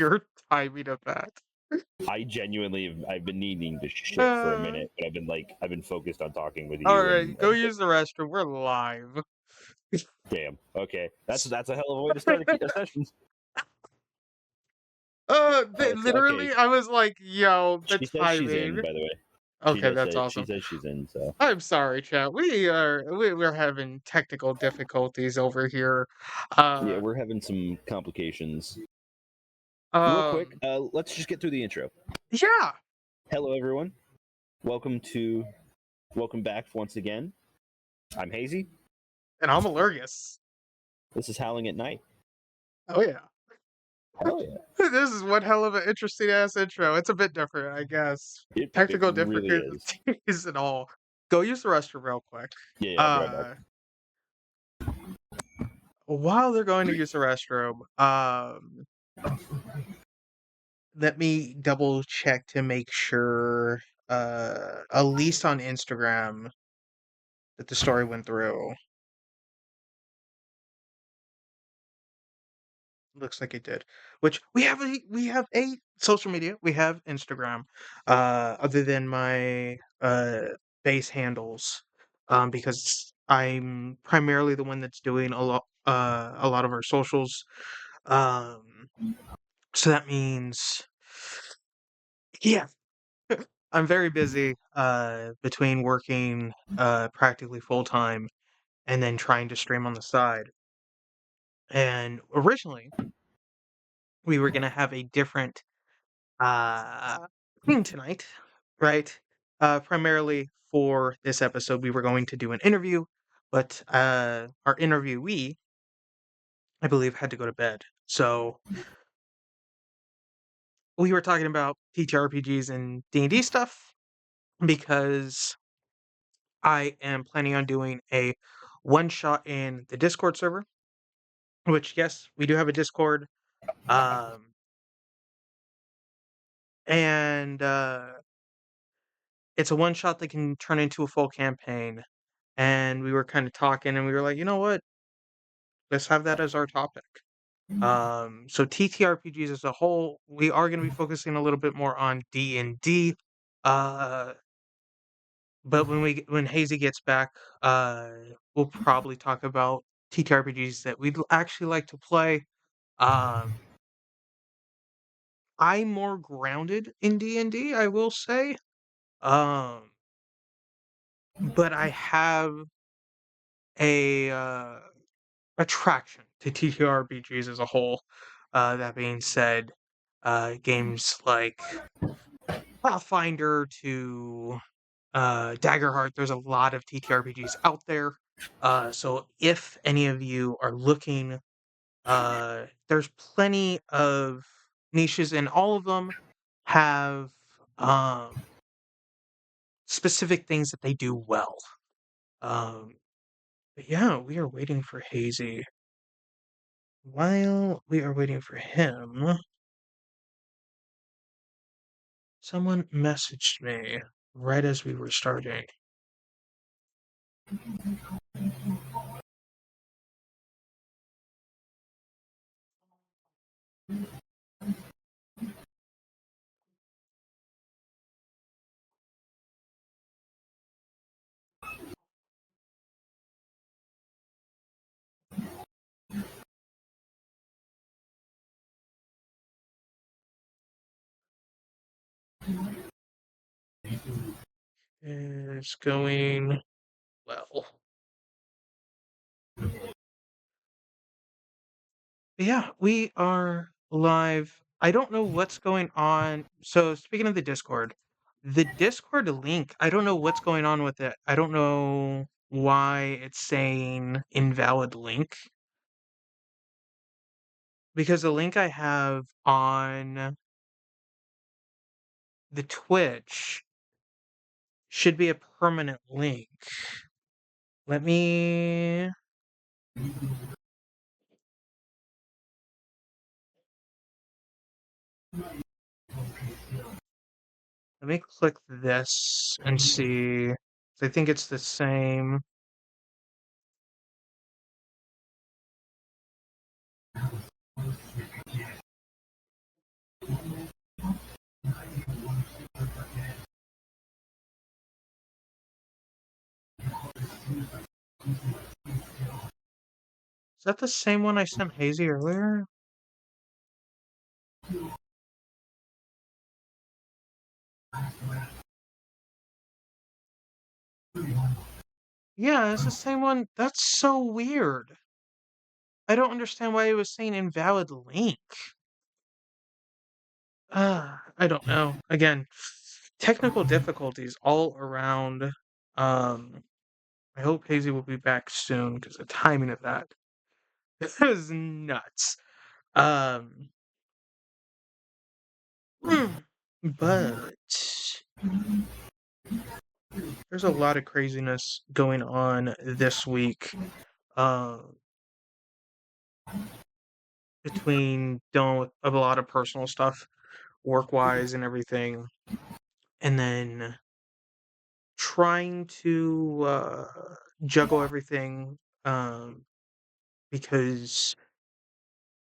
your timing of that. I genuinely, I've been needing to shit for a Uh, minute, but I've been focused on talking with all you right, go use the restroom. We're live. damn. Okay, that's a hell of a way to start a session. Okay. Literally, I was like, yo, the She says she's timing. in, by the way. She Okay, just that's said she awesome. says she's in. So I'm sorry, chat. We're having technical difficulties over here. yeah, Uh, we're having some complications. Real quick, um, let's just get through the intro. yeah, Hello, everyone. Welcome back once again. I'm Hazy. and I'm allergic. This is Howling at Night. Oh yeah. Hell yeah. This is one hell of an interesting ass intro. It's a bit different, I guess. It Technical really is. difficulties and all. Go use the restroom real quick. Yeah, I'll be right back. While they're going to use the restroom, let me double check to make sure, at least on Instagram, that the story went through. Looks like it did. Which we have a social media. We have Instagram. Other than my base handles, because I'm primarily the one that's doing a lot of our socials. Um, so that means, yeah, I'm very busy. Between working practically full time and then trying to stream on the side. And originally, we were gonna have a different theme tonight, right? Primarily for this episode, we were going to do an interview, but our interviewee, I believe, had to go to bed. So we were talking about TTRPGs and D&D stuff because I am planning on doing a one shot in the Discord server. Which, yes, we do have a Discord. Um, and it's a one shot that can turn into a full campaign. And we were kind of talking, and we were like, you know what? Let's have that as our topic. So TTRPGs as a whole, we are going to be focusing a little bit more on D&D. Uh, but when Hazy gets back, we'll probably talk about TTRPGs that we'd actually like to play. Um, I'm more grounded in D&D, I will say. Um, but I have a attraction to TTRPGs as a whole. That being said, games like Pathfinder to Daggerheart, there's a lot of TTRPGs out there. So if any of you are looking, there's plenty of niches, and all of them have specific things that they do well. But yeah, we are waiting for Hazy. While we are waiting for him, someone messaged me right as we were starting. It's going well. Yeah, we are live. I don't know what's going on. So, speaking of the Discord link, I don't know what's going on with it. I don't know why it's saying invalid link. Because the link I have on the Twitch should be a permanent link. Let me click this and see. I think it's the same. Is that the same one I sent Hazy earlier? Yeah, it's the same one. That's so weird. I don't understand why it was saying invalid link. I don't know. Again, technical difficulties all around. Um, I hope Hazy will be back soon because the timing of that is nuts. Um, but there's a lot of craziness going on this week. Uh, between dealing with a lot of personal stuff, work wise and everything, and then trying to juggle everything. Um, because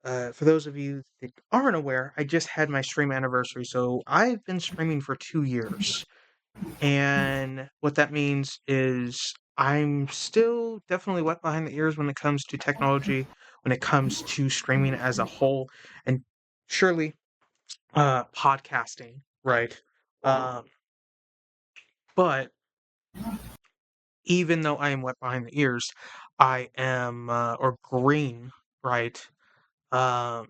for those of you that aren't aware, I just had my stream anniversary, so I've been streaming for 2 years. And what that means is I'm still definitely wet behind the ears when it comes to technology, when it comes to streaming as a whole, and surely podcasting, right? Um, but even though I am wet behind the ears, I am or green, right? Um,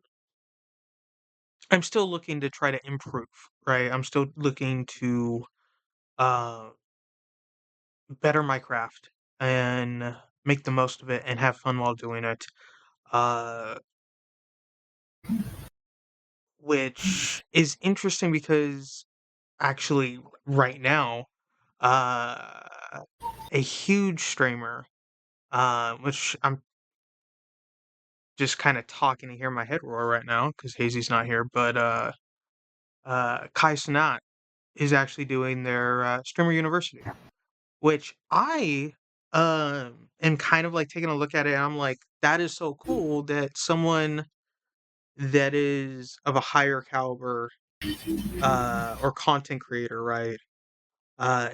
I'm still looking to try to improve, right? I'm still looking to uh, better my craft and make the most of it and have fun while doing it. Uh, which is interesting because actually, right now, uh, a huge streamer, which I'm just kind of talking to hear my head roar right now because Hazy's not here, but Kai Cenat is actually doing their streamer university, which I am kind of like taking a look at it and I'm like, that is so cool that someone that is of a higher caliber or content creator, right,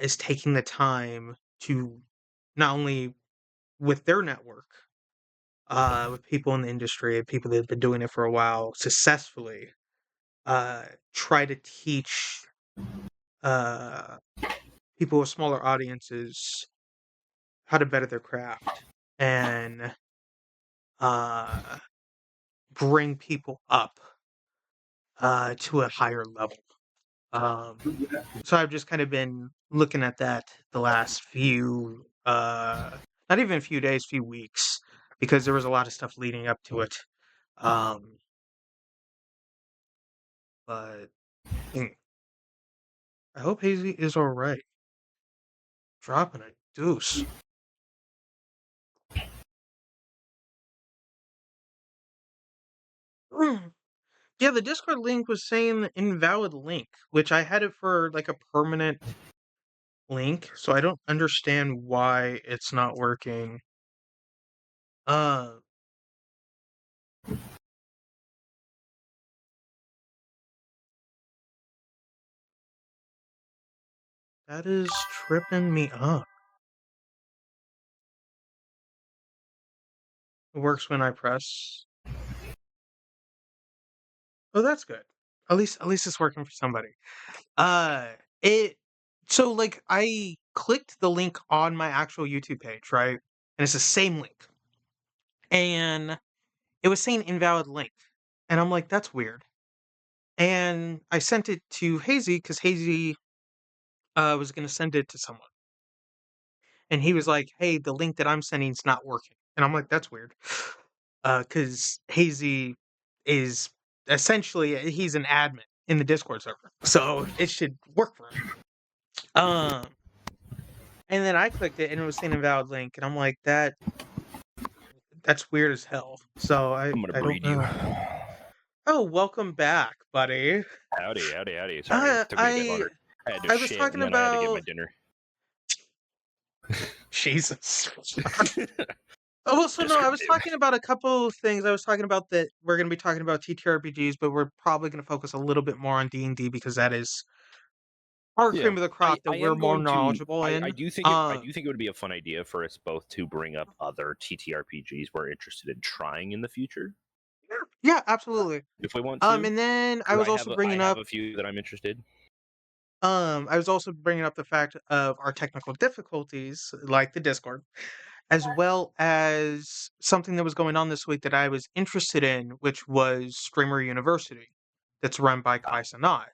is taking the time to not only with their network, with people in the industry and people that have been doing it for a while successfully, uh, try to teach uh, people with smaller audiences how to better their craft and uh, bring people up to a higher level. Um, so I've just kind of been looking at that the last few, not even a few days, few weeks, because there was a lot of stuff leading up to it. Um, but mm, I hope Hazy is all right. Dropping a deuce. Mm. Yeah, the Discord link was saying invalid link, which I had it for like a permanent link, so I don't understand why it's not working. Uh, that is tripping me up. It works when I press. Oh, that's good. At least it's working for somebody. Uh, it so like I clicked the link on my actual YouTube page, right? And it's the same link. And it was saying invalid link. And I'm like, that's weird. And I sent it to Hazy because Hazy was going to send it to someone. And he was like, hey, the link that I'm sending is not working. And I'm like, that's weird. Because Hazy is essentially, he's an admin in the Discord server. So it should work for him. Um, and then I clicked it and it was saying invalid link. And I'm like, that's weird as hell. So I'm gonna I don't breed you. know. Oh, welcome back, buddy. Howdy, howdy, howdy. Sorry, it Uh, took me a bit I longer. I had to I was shit talking and then I had to get my about dinner. Jesus. Oh, well, so no, I was Descriptive. talking about a couple of things. I was talking about that we're going to be talking about TTRPGs, but we're probably going to focus a little bit more on D&D because that is our Yeah, cream of the crop that I we're am more going to. knowledgeable I in. do think it. I do think it would be a fun idea for us both to bring up other TTRPGs we're interested in trying in the future Yeah, absolutely. if we want to. And then I Because was also I bringing have up a few that I'm interested. I was also bringing up the fact of our technical difficulties, like the Discord, as well as something that was going on this week that I was interested in, which was Streamer University, that's run by Ah, Kai Sanat,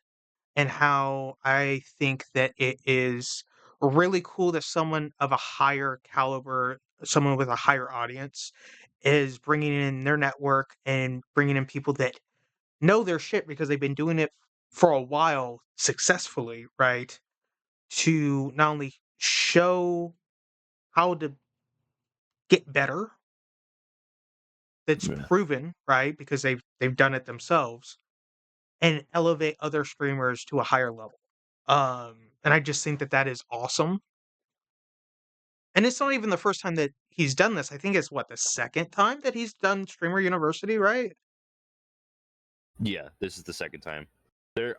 and how I think that it is really cool that someone of a higher caliber, someone with a higher audience, is bringing in their network and bringing in people that know their shit because they've been doing it for a while successfully, right? To not only show how to get better, that's yeah. proven, right? Because they've done it themselves, and elevate other streamers to a higher level. And I just think that that is awesome. And it's not even the first time that he's done this. I think it's what, the second time that he's done Streamer University, right? Yeah, this is the second time.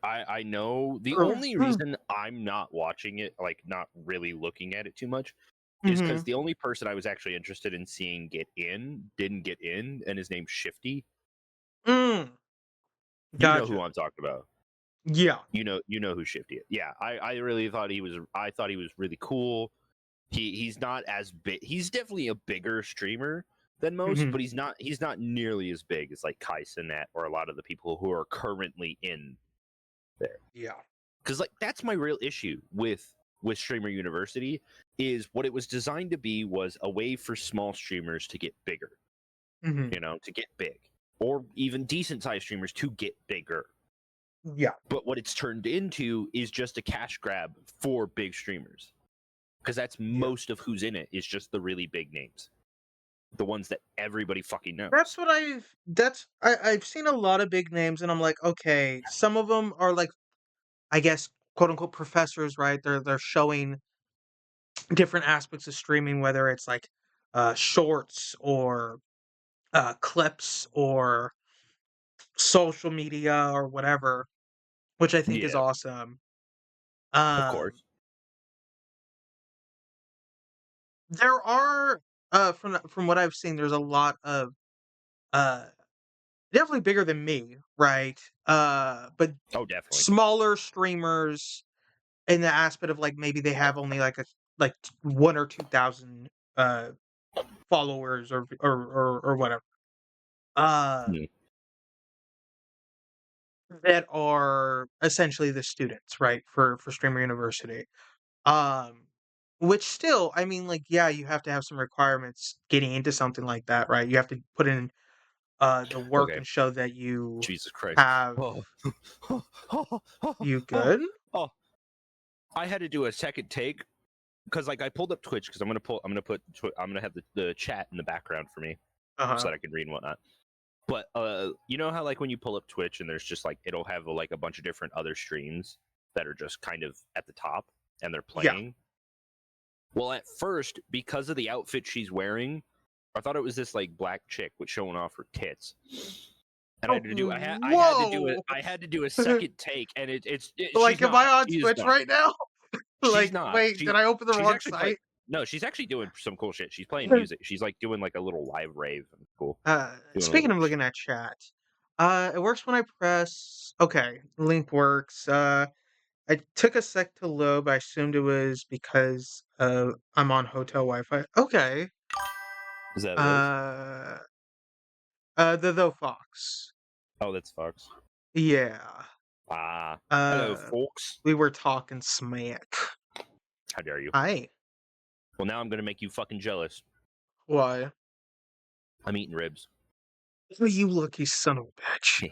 I know the only Mm-hmm. reason I'm not watching it, like not really looking at it too much, is because the only person I was actually interested in seeing get in didn't get in, and his name's Shifty. Mm, You know gotcha. who I'm talking about. Yeah. You know who Shifty is. Yeah, I really thought he was. I thought he was really cool. He's not as big. He's definitely a bigger streamer than most, Hmm. but he's not nearly as big as like Kai Cenat or a lot of the people who are currently in there. Yeah. Because like that's my real issue with Streamer University is what it was designed to be was a way for small streamers to get bigger, Hmm. you know, to get big, or even decent sized streamers to get bigger. Yeah. But what it's turned into is just a cash grab for big streamers. Because that's Yeah. most of who's in it is just the really big names, the ones that everybody fucking That's knows. what I've seen a lot of big names, and I'm like, okay, some of them are like, I guess, quote unquote professors, right? They're showing different aspects of streaming, whether it's like shorts or clips or social media or whatever, which I think is Yeah, awesome. of Um, course. there are from what I've seen, there's a lot of uh definitely bigger than me, right? But Oh, definitely. smaller streamers in the aspect of like maybe they have only like a like 1 or 2,000 uh followers or whatever. Uh Mm. that are essentially the students, right? For Streamer University. Um which still, I mean, like, yeah, you have to have some requirements getting into something like that, right? You have to put in the work Okay. and show that you Jesus Christ. have Oh. Oh, you oh, good. oh. I had to do a second take because like I pulled up Twitch because I'm gonna have the chat in the background for me so Uh-huh. that I can read and whatnot. But you know how like when you pull up Twitch and there's just like it'll have like a bunch of different other streams that are just kind of at the top and they're Yeah. playing. Well, at first, because of the outfit she's wearing, I thought it was this like black chick with showing off her tits. And I Oh, had to do whoa. I had to do a second take, and she's Like, am I not on she is Twitch not right now? she's Like, not wait, did I open the she's wrong actually playing. site? No, she's actually doing some cool shit. She's playing music. She's like doing like a little live rave. And cool. Doing a Speaking little. of looking at chat, it works when I press. Okay, link works. I took a sec to load, but I assumed it was because I'm on hotel Wi-Fi. Okay. Is that what it is? Uh, the Though Fox. Oh, that's Fox. Yeah. Ah, hello, Uh, folks. we were talking smack. How dare you? Hi. Well, now I'm gonna make you fucking jealous. Why? I'm eating ribs. Oh, you lucky son of a bitch.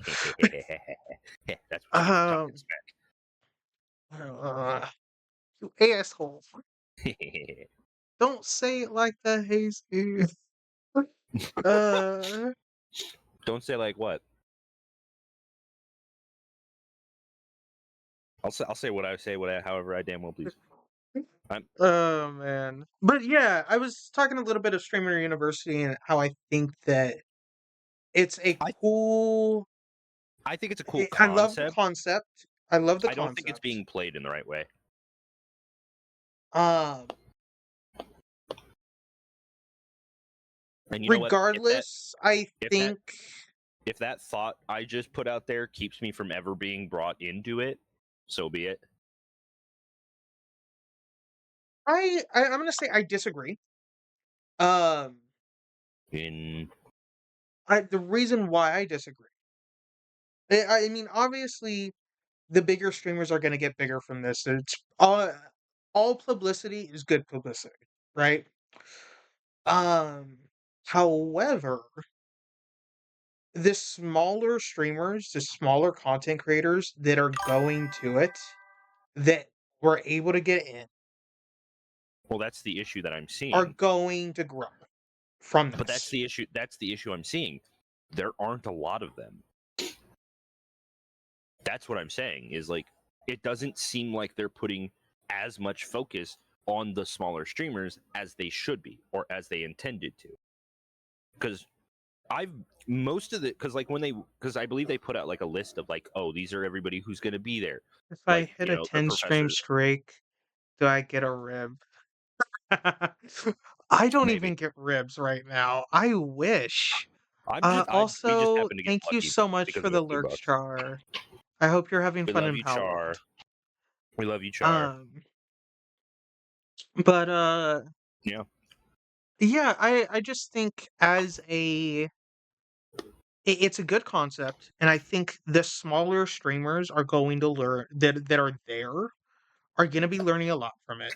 That's what you get for talking Um, uh, you asshole. smack. Don't say it like that, Hazy. Uh, Don't say like what. I'll say what I say, however I damn well please. I'm, oh man. But yeah, I was talking a little bit of Streamer University and how I think that it's a I cool. I think it's a cool I love the concept. concept. I love the I don't think it's concept. being played in the right way. Um, And you know what? regardless, I If that think if that thought I just put out there keeps me from ever being brought into it, so be it. I'm gonna say I disagree. Um, In the reason why I disagree, I mean, obviously, the bigger streamers are gonna get bigger from this. It's all publicity is good publicity, right? Um, however, the smaller streamers, the smaller content creators that are going to it, that were able to get in, well, that's the issue that I'm are seeing. going to grow from But that's this. the issue. That's the issue I'm seeing. There aren't a lot of them. That's what I'm saying. Is like it doesn't seem like they're putting as much focus on the smaller streamers as they should be or as they intended to. Because I've most of the because like when they because I believe they put out like a list of like, oh, these are everybody who's going to be there, If I like hit a the 10 stream professors streak, do I get a rib? I don't maybe. even get ribs right now. I wish. I we just Also, happen to get thank you lucky so much because for of a the few lurk bucks. char. I hope you're having We fun love in you, Palworld. Char. We love you, Char. Um, but Yeah. yeah, I just think as it's a good concept, and I think the smaller streamers are going to learn that are there are going to be learning a lot from it.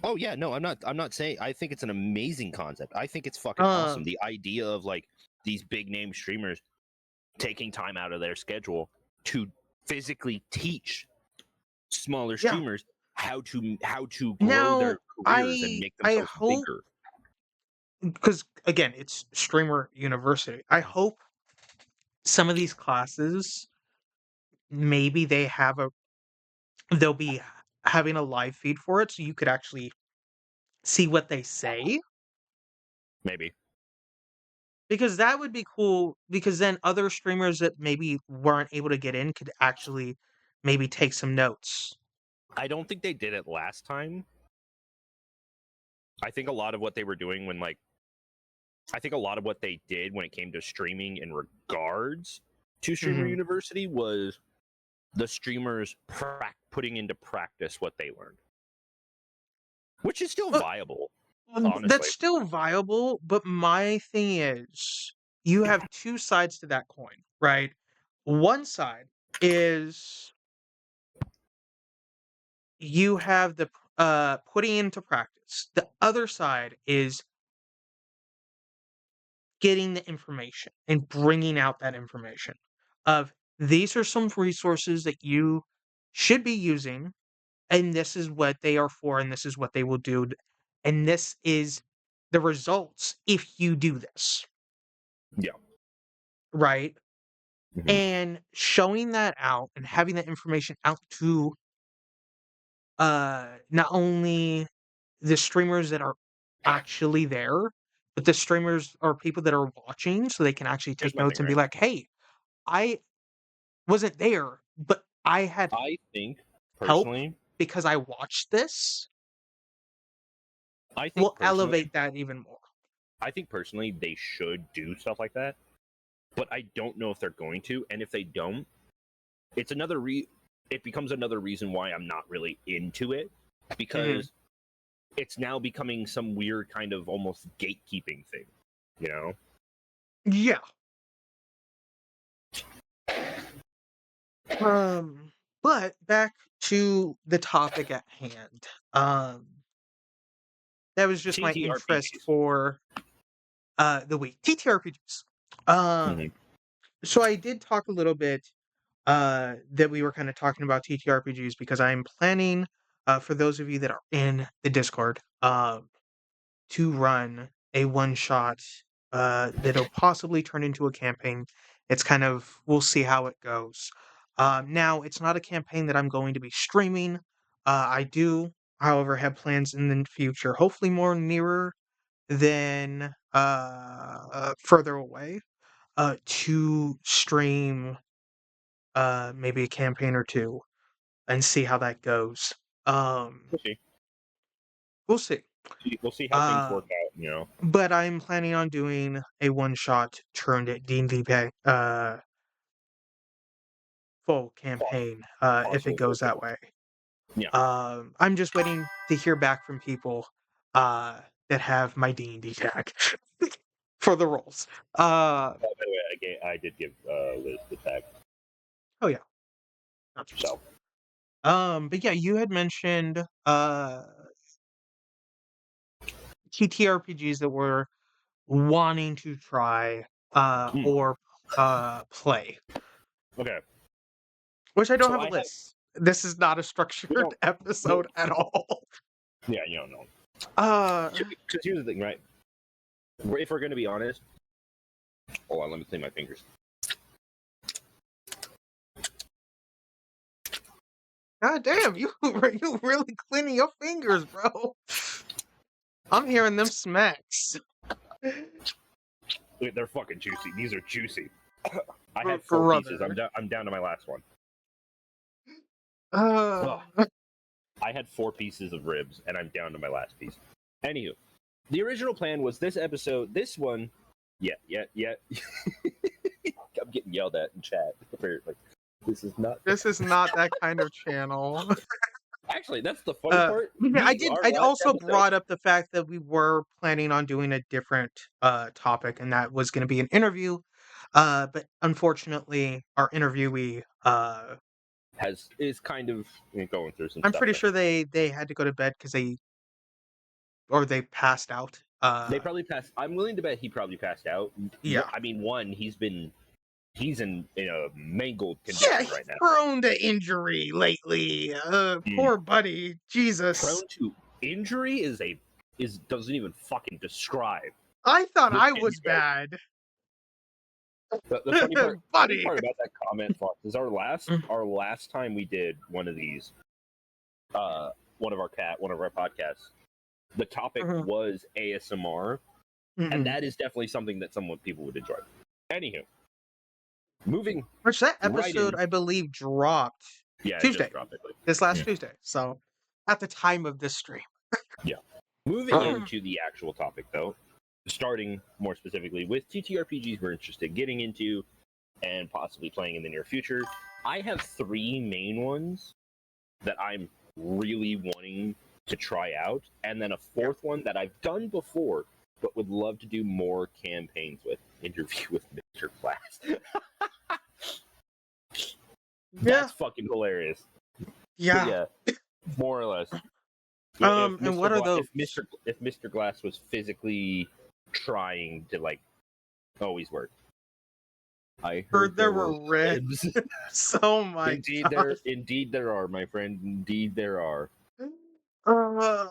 Oh yeah, no, I'm not saying I think it's an amazing concept. I think it's fucking awesome. Um, The idea of like these big name streamers taking time out of their schedule to physically teach smaller yeah. streamers how to grow Now their careers and make I themselves hope, bigger. because again, it's streamer university. I hope some of these classes, maybe they'll be having a live feed for it, so you could actually see what they say, Maybe. because that would be cool, because then other streamers that maybe weren't able to get in could actually maybe take some notes. I don't think they did it last time. I think a lot of what they were doing when like I think a lot of what they did when it came to streaming in regards to streamer Mhm. university was the streamers putting into practice what they learned, which is still But, viable, that's honestly. still viable, but my thing is, you have 2 sides to that coin, right? One side is you have the putting into practice. The other side is getting the information and bringing out that information of, these are some resources that you should be using, and this is what they are for, and this is what they will do, and this is the results if you do this, Yeah. right? Hmm. And showing that out and having that information out to not only the streamers that are actually there, but the streamers or people that are watching, so they can actually Here's take my thing, notes and be right? like, "Hey, I wasn't there, but I had I think help personally, because I watched this," I think will personally, elevate that even more. I think personally they should do stuff like that, but I don't know if they're going to, and if they don't, it's it becomes another reason why I'm not really into it Mhm. because it's now becoming some weird kind of almost gatekeeping thing, you know? Yeah. But back to the topic at hand. That was just my interest TTRPGs. for the week. TTRPGs. Hmm. So I did talk a little bit that we were kind of talking about TTRPGs, because I'm planning, for those of you that are in the Discord, to run a one shot that'll possibly turn into a campaign. It's kind of, we'll see how it goes. Now, it's not a campaign that I'm going to be streaming. I do, however, have plans in the future, hopefully more nearer than further away, to stream maybe a campaign or two and see how that goes. Um, We'll see. we'll see. We'll see how things Uh, work out. You know, but I'm planning on doing a one shot turned D&D full campaign if it possible. goes that way. Yeah. I'm just waiting to hear back from people that have my D&D tag for the roles. By the way, I did give Liz the tag. Oh yeah. So But yeah, you had mentioned TTRPGs that were wanting to try mm, or play, okay. which I don't So have a I have list. This is not a we structured don't we, episode at all. yeah, you don't know. Uh, Because here's the thing, right? If we're gonna be honest, hold on, let me clean my fingers. God damn, you you really cleaning your fingers, bro. I'm hearing them smacks. Look, they're fucking juicy. These are juicy. I had 4 pieces. Brother. I'm down to my last one. Uh, Ugh. I had 4 pieces of ribs, and I'm down to my last piece. Anywho, the original plan was this episode, this one. Yeah. I'm getting yelled at in chat. Like, this is not. this is not that kind of channel. Actually, that's the funny part. Yeah, Our I last also episode. brought up the fact that we were planning on doing a different topic, and that was going to be an interview. But unfortunately, our interviewee, Is kind of going through some I'm stuff pretty right sure they had to go to bed because they passed out. They probably passed. I'm willing to bet he probably passed out. Yeah. I mean, one, he's in a mangled Yeah, condition he's right now. prone to injury lately. Mm. Poor buddy. Jesus. Prone to injury is doesn't even fucking describe I thought the I shit he was does. bad. The funny Buddy. part about that comment, Fox, is our last time we did one of these, one of our podcasts. The topic Mhm, was ASMR, and mhm. that is definitely something that people would enjoy. Anywho, moving Which that right episode, in. I believe, dropped Yeah, it just Tuesday, dropped it. this last Yeah. Tuesday. So, at the time of this stream. Yeah. Moving into the actual topic, though, starting more specifically with TTRPGs we're interested in getting into and possibly playing in the near future, I have 3 main ones that I'm really wanting to try out, and then a Yeah. 4th one that I've done before but would love to do more campaigns with. Interview with Mr. Glass. Yeah. That's fucking hilarious. But Yeah. yeah, more or less. If And what are those? If Mr. Glass was physically trying to like always work. I heard Heard there there were were ribs. ribs. Oh my god. Indeed there are, my friend. Indeed there are. Uh,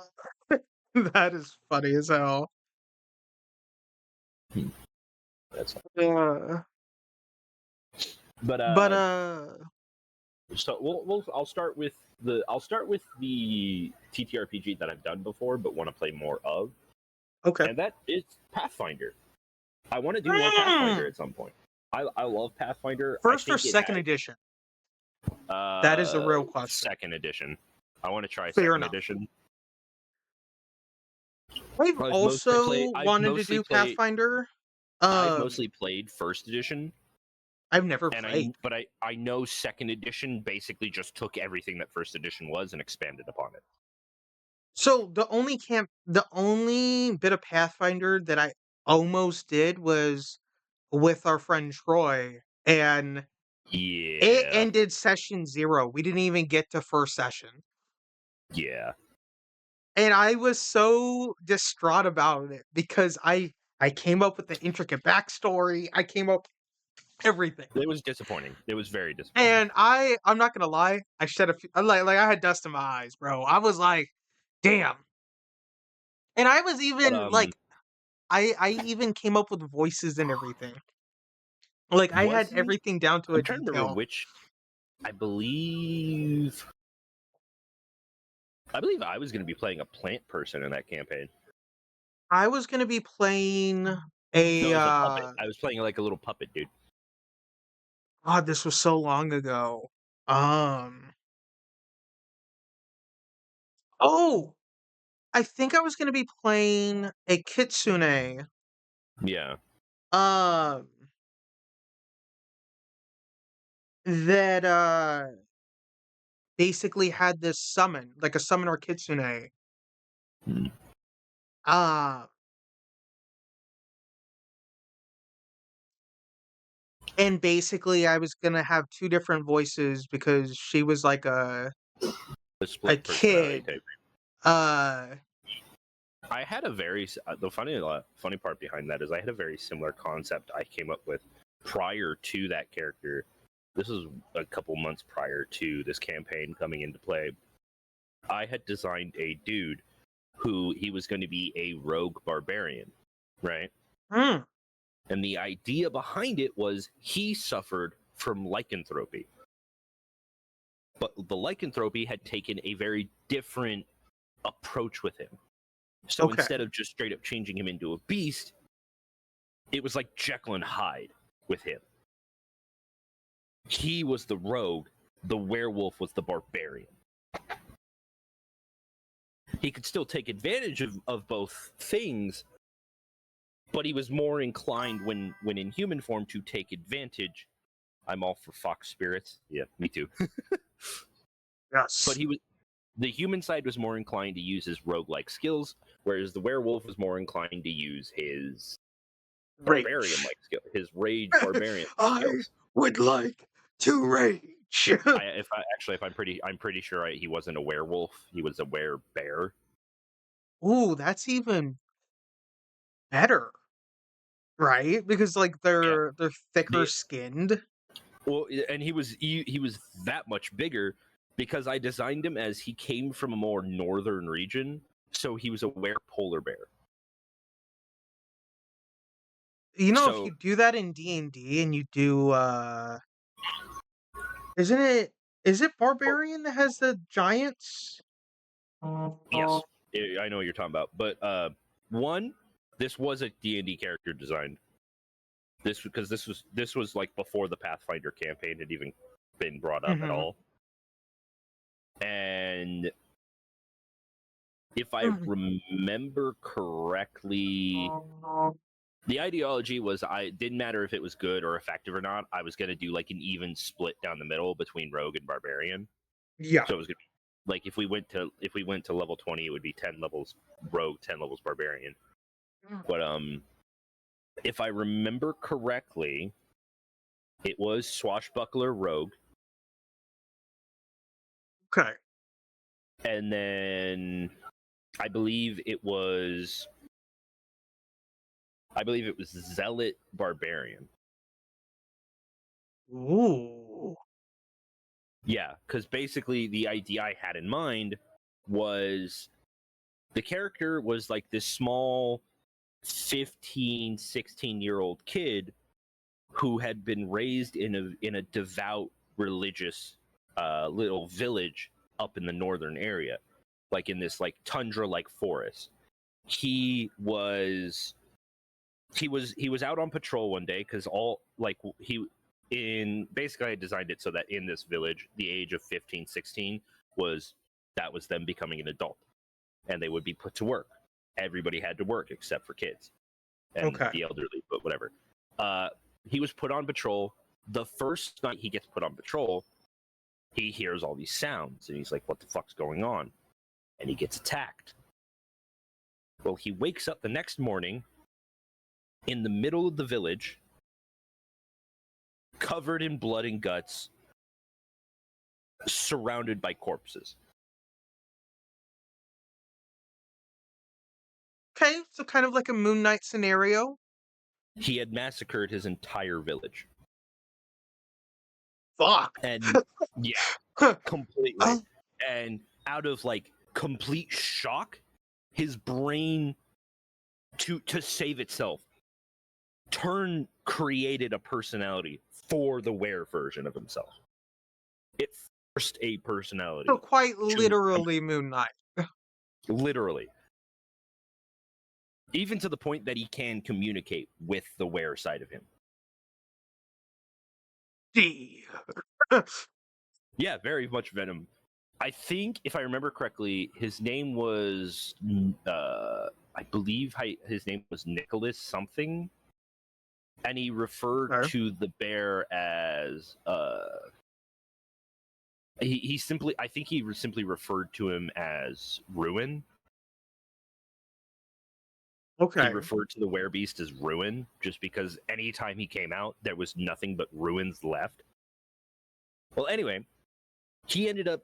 that is funny as hell. Hmm, That's Uh, but but so I'll start with the TTRPG that I've done before but want to play more of, okay. and that is Pathfinder. I want to do more Pathfinder Mm. at some point. I love Pathfinder. I First or think it second has edition? That is the real question. second edition. I want to try Fair second enough. edition. I've also I've wanted to mostly do played Pathfinder. I've Um, mostly played first edition, I've never and played. I know second edition basically just took everything that first edition was and expanded upon it. So the only bit of Pathfinder that I almost did was with our friend Troy, and it Yeah, ended session 0. We didn't even get to first session. yeah. And I was so distraught about it because I came up with the intricate backstory. I came up everything. It was disappointing. It was very disappointing. And I'm not gonna lie, I shed a few, like I had dust in my eyes, bro. I was like, damn. And I was But even like I even came up with voices and everything. Like I had wasn't everything down to a I'm trying to remember detail. which. I believe I was going to be playing a plant person in that campaign. I was gonna be playing No, a it was a puppet. I was playing like a little puppet dude. God, this was so long ago. Um oh I think I was gonna be playing a kitsune, Yeah. um, that, basically had this summon, like a summoner kitsune. Hmm. Uh, and basically I was gonna have 2 different voices because she was like The a split personality kid. type. Uh I had a the funny part behind that is I had a very similar concept I came up with prior to that character. This was a couple months prior to this campaign coming into play. I had designed a dude who he was going to be a rogue barbarian, right? mm, And the idea behind it was he suffered from lycanthropy. But the lycanthropy had taken a very different approach with him. So okay. instead of just straight up changing him into a beast, it was like Jekyll and Hyde with him. He was the rogue, the werewolf was the barbarian. He could still take advantage of both things, but he was more inclined when in human form to take advantage. I'm all for fox spirits. Yeah, me too. But Yes. he was the human side was more inclined to use his rogue-like skills, whereas the werewolf was more inclined to use his Rage. barbarian-like skill, his rage barbarian I skills. would like to rage. I'm pretty sure he wasn't a werewolf. He was a werebear. Ooh, that's even better, right? Because like Yeah. they're thicker The, skinned. well, and he was that much bigger because I designed him as he came from a more northern region, so he was a polar bear. You know, if So you do that in D&D and you do isn't it is it Barbarian that has the giants? yes, I know what you're talking about. But one, this was a D&D character designed. This was like before the Pathfinder campaign had even been brought up at Mhm. all. And if I Mhm. remember correctly, the ideology was I didn't matter if it was good or effective or not. I was going to do like an even split down the middle between rogue and barbarian. Yeah. So it was going to be like if we went to level 20, it would be 10 levels rogue, 10 levels barbarian. But if I remember correctly, it was swashbuckler rogue, Okay. and then I believe it was zealot barbarian. Ooh. Yeah, because basically the idea I had in mind was the character was like this small 15, 16-year-old kid who had been raised in a devout religious little village up in the northern area, like in this like tundra like forest. He was he was out on patrol one day because all like he in basically I designed it so that in this village the age of 15, 16 was that was them becoming an adult and they would be put to work. Everybody had to work except for kids and Okay. the elderly, but whatever. uh he was put on patrol. The first night he gets put on patrol, he hears all these sounds and he's like, what the fuck's going on? And he gets attacked. Well, he wakes up the next morning in the middle of the village, covered in blood and guts, surrounded by corpses. Okay, so kind of like a Moon Knight scenario. He had massacred his entire village. Fuck. And yeah, Huh. completely. And out of like complete shock, his brain to save itself created a personality for the were version of himself. It forced a So personality quite to literally Moon Knight. literally, even to the point that he can communicate with the were side of him. D. Yeah, very much Venom. I think, if I remember correctly, his name was, I believe his name was Nicholas something, and he referred Okay. to the bear as, he simply, I think he simply referred to him as Ruin. He Okay. referred to the werebeast as Ruin, just because anytime he came out, there was nothing but ruins left. Well, anyway, he ended up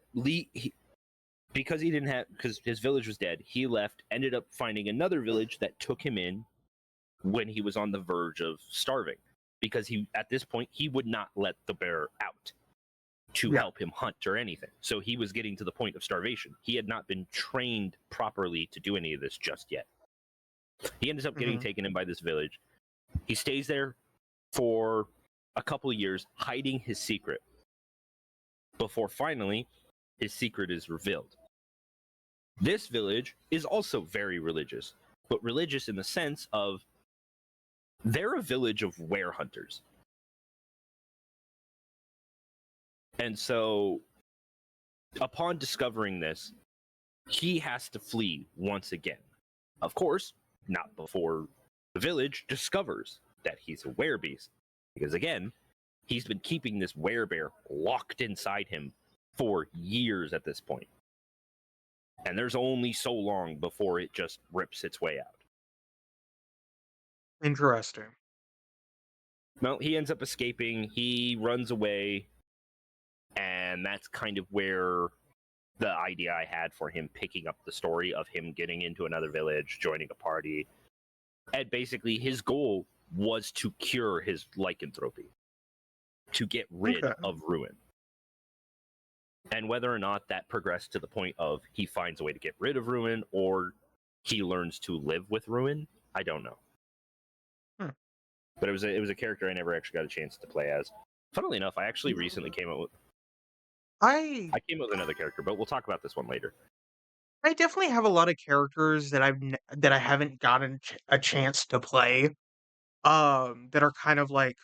because he didn't have, because his village was dead. He left, ended up finding another village that took him in when he was on the verge of starving, because he, at this point, he would not let the bear out to Yeah. help him hunt or anything. So he was getting to the point of starvation. He had not been trained properly to do any of this just yet. He ends up getting Hmm. taken in by this village. He stays there for a couple of years, hiding his secret, before finally his secret is revealed. This village is also very religious, but religious in the sense of they're a village of were hunters. And so, upon discovering this, he has to flee once again. Of course, not before the village discovers that he's a werebeast. Because again, he's been keeping this werebear locked inside him for years at this point. And there's only so long before it just rips its way out. Interesting. Well, he ends up escaping, he runs away, and that's kind of where the idea I had for him picking up the story of him getting into another village, joining a party. And basically, his goal was to cure his lycanthropy, to get rid Okay. of Ruin. And whether or not that progressed to the point of he finds a way to get rid of Ruin or he learns to live with Ruin, I don't know. Hmm. But it was a character I never actually got a chance to play as. Funnily enough, I actually recently I I came up with another character, but we'll talk about this one later. I definitely have a lot of characters that that I haven't gotten a chance to play. That are kind of like,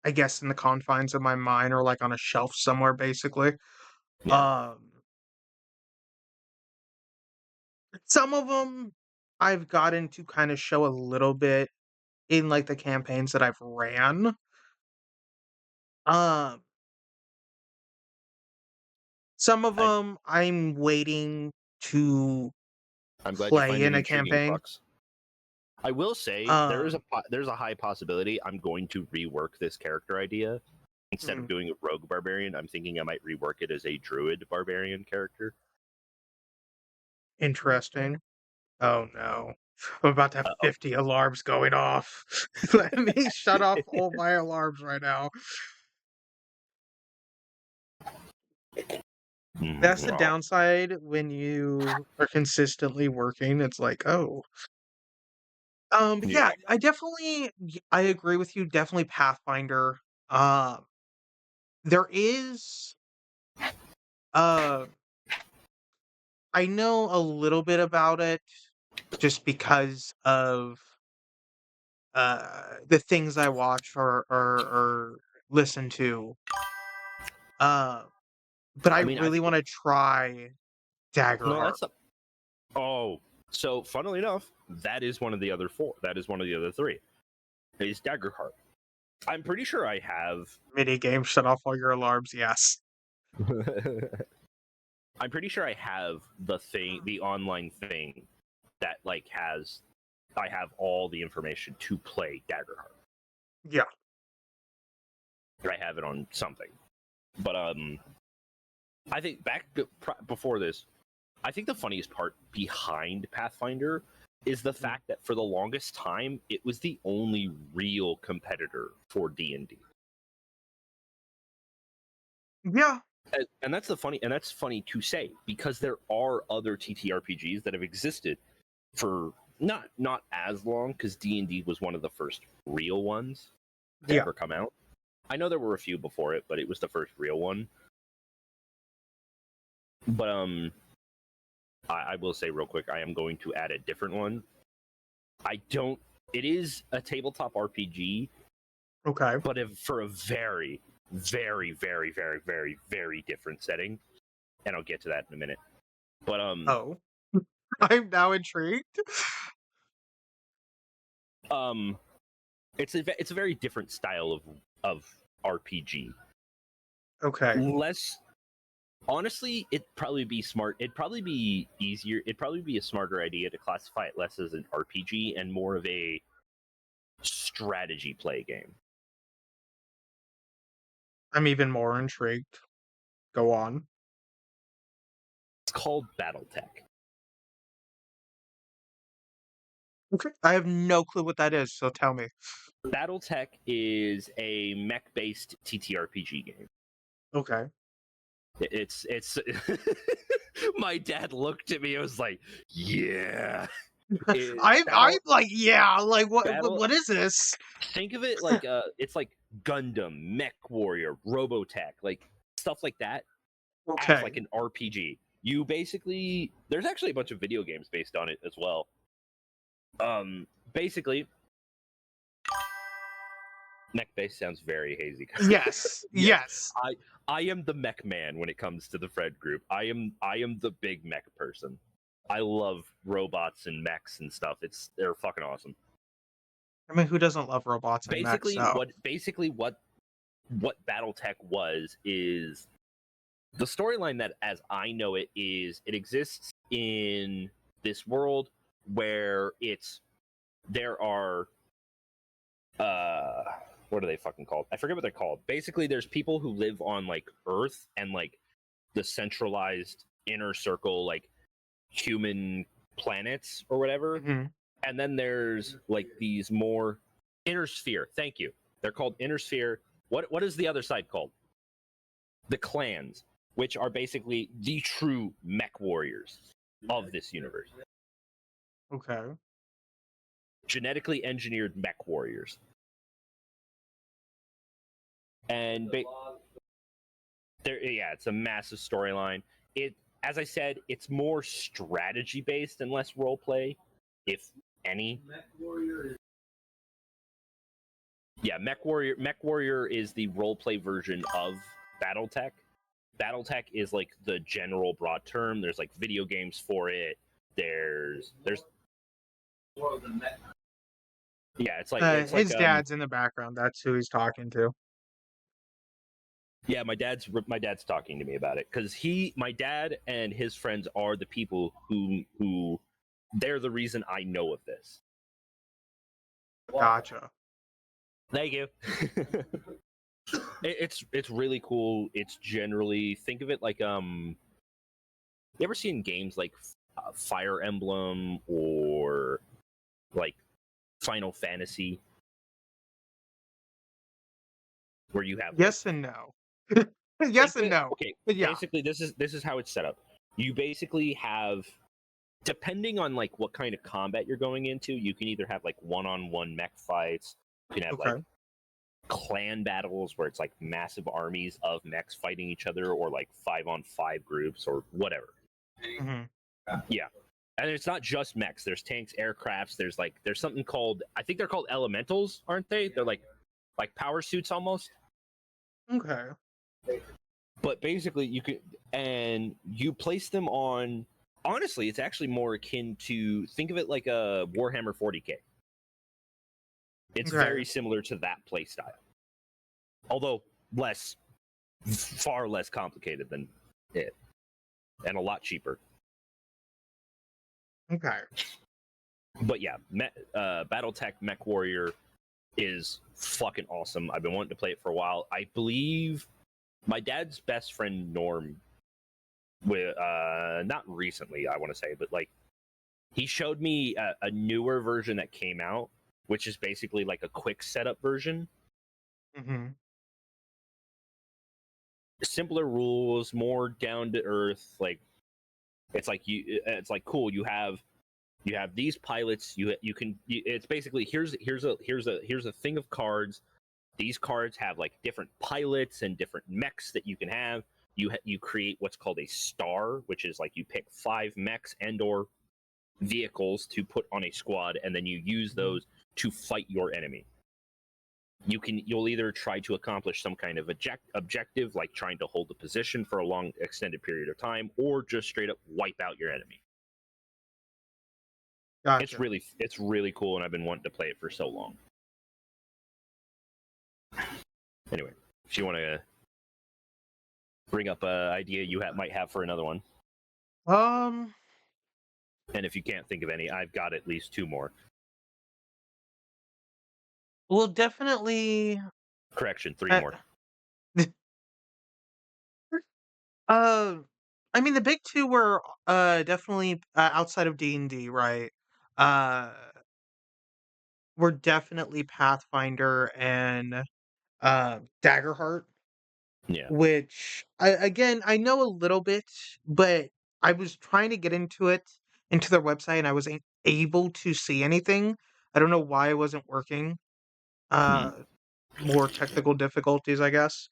I guess, in the confines of my mind, or like on a shelf somewhere, basically. Yeah, Um, some of them I've gotten to kind of show a little bit in like the campaigns that I've ran. Um, some of I, them I'm waiting to I'm glad you play find in an a intriguing campaign. crux. I will say Um, there's a high possibility I'm going to rework this character idea. Instead of mm, doing a rogue barbarian, I'm thinking I might rework it as a druid barbarian character. interesting. Oh no. I'm about to have Uh-oh. 50 alarms going off. Let me shut off all my alarms right now. That's the Oh, downside when you are consistently working. It's like, oh. But yeah. yeah, I agree with you. Definitely Pathfinder. Um, there is uh I know a little bit about it just because of the things I watch or listen to. Uh, but I I mean, I really think want to try no, Daggerheart. that's a. Oh, so funnily enough, that is one of the other four. That is one of the other three. Is Daggerheart. I'm pretty sure I have. Mini game, shut off all your alarms. Yes. I'm pretty sure I have the online thing that like has. I have all the information to play Daggerheart. Yeah. I have it on something, but I think before this, I think the funniest part behind Pathfinder is the Mm. fact that for the longest time it was the only real competitor for D&D. Yeah. And that's that's funny to say because there are other TTRPGs that have existed for not as long cuz D&D was one of the first real ones to Yeah. ever come out. I know there were a few before it, but it was the first real one. But I will say real quick, I am going to add a different one. I don't. It is a tabletop RPG, Okay. but for a very, very, very, very, very, very different setting. and I'll get to that in a minute. But Oh, I'm now intrigued. um, it's a very different style of RPG. Okay. Less honestly, it'd probably be smart. It'd probably be easier. It'd probably be a smarter idea to classify it less as an RPG and more of a strategy play game. I'm even more intrigued. Go on. It's called BattleTech. Okay. I have no clue what that is, so tell me. BattleTech is a mech-based TTRPG game. Okay. It's my dad looked at me and was like, "Yeah." I'm like, yeah, like Battle what is this? think of it like it's like Gundam, Mech Warrior, Robotech, like stuff like that as like Okay. an RPG. You basically there's actually a bunch of video games based on it as well. Basically, mech base sounds very hazy. Yes. Yes, Yes. I am the mech man when it comes to the Fred group. I am the big mech person. I love robots and mechs and stuff. They're fucking awesome. I mean, who doesn't love robots and mechs, so. Basically what BattleTech was is the storyline that as I know it is it exists in this world where there are what are they fucking called? I forget what they're called. Basically there's people who live on like Earth and like the centralized inner circle like human planets or whatever. Mhm. And then there's like these more inner sphere. Thank you. They're called inner sphere. What is the other side called? The clans, which are basically the true mech warriors of this universe. Okay. Genetically engineered mech warriors. And yeah, it's a massive storyline. It, as I said, it's more strategy based and less role play, if any. Yeah, Mech Warrior is the role play version of BattleTech. BattleTech is like the general broad term. There's like video games for it. There's yeah, it's like His dad's in the background. That's who he's talking to. yeah, my dad's talking to me about it because my dad and his friends are the people who they're the reason I know of this. Gotcha. Thank you. It's really cool. It's generally think of it like you ever seen games like Fire Emblem or like Final Fantasy where you have like Yes and no. think Yes of and it no. okay, But yeah. basically this is how it's set up. You basically have depending on like what kind of combat you're going into, you can either have like one-on-one mech fights, you can have like Okay. clan battles where it's like massive armies of mechs fighting each other or like 5-on-5 groups or whatever. Hmm. Yeah. And it's not just mechs. There's tanks, aircrafts. There's something called I think they're called elementals, aren't they? They're like power suits almost. Okay. But basically you place them on honestly, it's actually more akin to think of it like a Warhammer 40K. It's Okay. very similar to that play style. Although far less complicated than it and a lot cheaper. Okay. But yeah, BattleTech Mech Warrior is fucking awesome. I've been wanting to play it for a while. I believe my dad's best friend Norm, with not recently, I want to say, but like he showed me a newer version that came out, which is basically like a quick setup version. Hmm. Simpler rules, more down to earth. Like it's like cool. You have these pilots. It's basically here's a thing of cards. These cards have like different pilots and different mechs that you can have. You create what's called a star, which is like you pick 5 mechs and or vehicles to put on a squad, and then you use those to fight your enemy. you'll either try to accomplish some kind of objective, like trying to hold a position for a long extended period of time, or just straight up wipe out your enemy. Gotcha. It's really cool, and I've been wanting to play it for so long. Anyway, if you want to bring up an idea you might have for another one, Um. and if you can't think of any, I've got at least 2 more. Well, definitely. Correction, 3 Uh, more. uh, I mean, the big two were definitely outside of D&D, right? Uh, were definitely Pathfinder and Daggerheart, Yeah. which I know a little bit, but I was trying to get into their website, and I wasn't able to see anything. I don't know why it wasn't working. Hmm. Uh, More technical difficulties, I guess,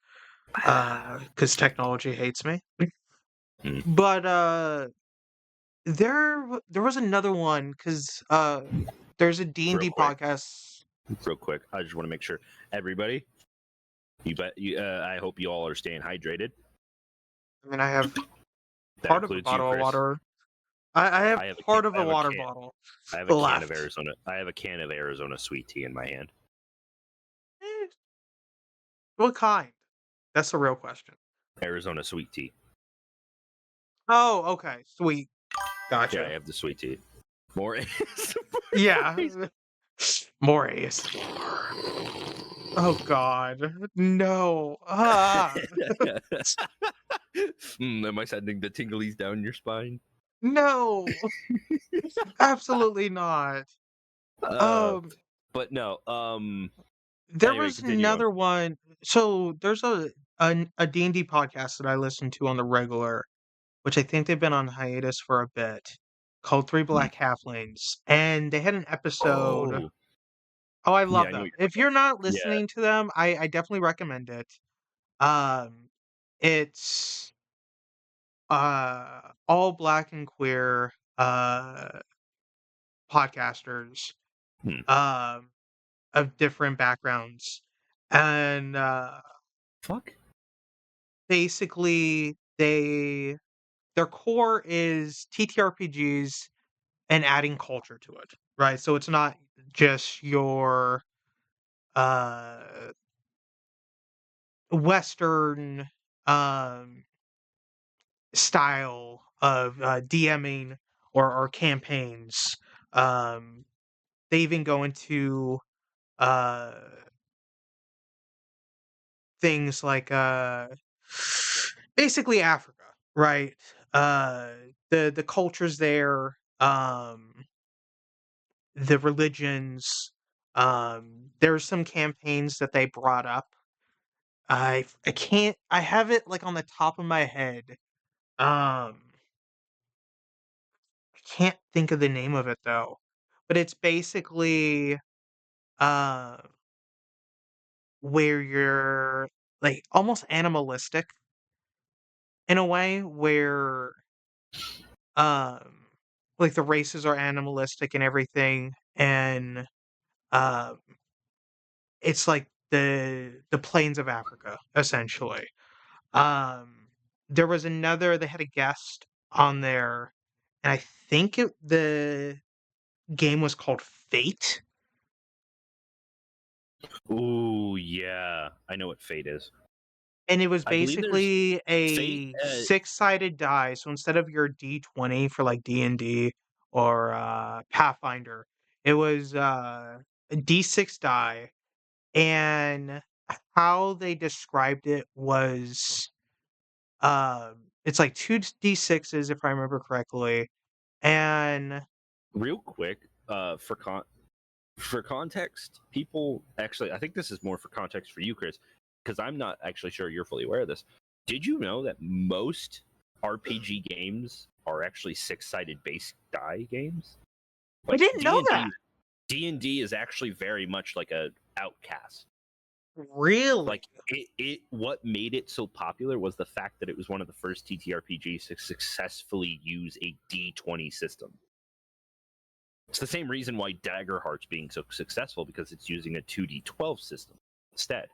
because technology hates me. Hmm. But there was another one because there's a Real D&D quick, podcast. real quick. I just want to make sure everybody. I hope you all are staying hydrated. I mean, I have That part of a includes you, bottle of Chris. water. I have I have a can. part of I a have a water can. bottle I have a can of left. Arizona. I have a can of Arizona sweet tea in my hand. Eh, what kind? That's the real question. Arizona sweet tea. Oh, okay, sweet, Yeah, I gotcha. have the sweet tea. More Yeah, more ASMR. Oh God, no. Am I sending the tinglies down your spine? No, absolutely not. Uh, Um, but no. there Anyway, was continue on. another one. So there's a D&D podcast that I listen to on the regular, which I think they've been on hiatus for a bit, called Three Hmm. Black Halflings, and they had an episode. Oh, Oh, I yeah, love I know them. what you're If talking about. you're not Yeah. listening to them, I definitely recommend it. Um, it's all black and queer podcasters Hmm. um of different backgrounds, and Fuck. basically their core is TTRPGs and adding culture to it, right? So it's not just your uh Western um style of DMing or campaigns. Um, they even go into uh, things like basically Africa, right? Uh, the cultures there, the religions. There's some campaigns that they brought up. I can't. I have it like on the top of my head. I can't think of the name of it though, but it's basically uh where you're like almost animalistic in a way where um like the races are animalistic and everything, and um it's like the plains of Africa essentially. Um there was another, they had a guest on there, and I think the game was called Fate. Ooh, yeah. I know what fate is. And it was I believe there's basically fate. a six-sided die, so instead of your D20 for, like, D&D or, Pathfinder, it was, a D6 die, and how they described it was, it's like 2 D6s, if I remember correctly, and Real quick, for context, people actually, I think this is more for context for you, Chris, because I'm not actually sure you're fully aware of this. Did you know that most RPG games are actually 6-sided base die games? I Like didn't know that. D&D is actually very much like a outcast. Really? Like it what made it so popular was the fact that it was one of the first TTRPGs to successfully use a D20 system. It's the same reason why Daggerheart's being so successful, because it's using a 2d12 system. instead.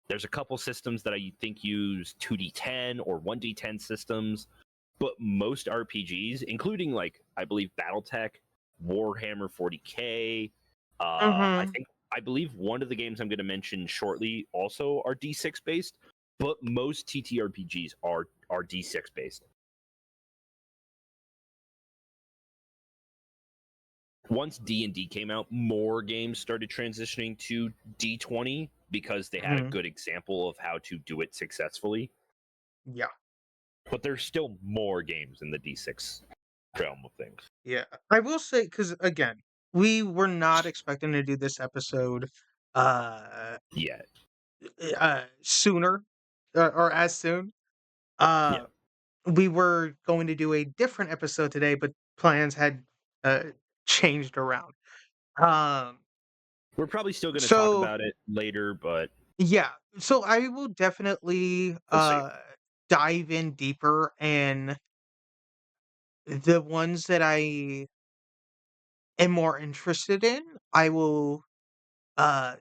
There's a couple systems that I think use 2d10 or 1d10 systems, but most RPGs, including like I believe BattleTech, Warhammer 40k, Mm-hmm. I believe one of the games I'm going to mention shortly also are D6 based, but most TTRPGs are D6 based. Once D&D came out, more games started transitioning to D20 because they had a Mm-hmm. good example of how to do it successfully. Yeah. But there's still more games in the D6 realm of things. Yeah. I will say, because again, we were not expecting to do this episode uh Yeah. sooner or as soon. Yeah. Uh we were going to do a different episode today, but plans had uh changed around. Um We're probably still going to talk so about it later, but yeah, so I will definitely we'll see. dive in deeper, and the ones that I am more interested in, I will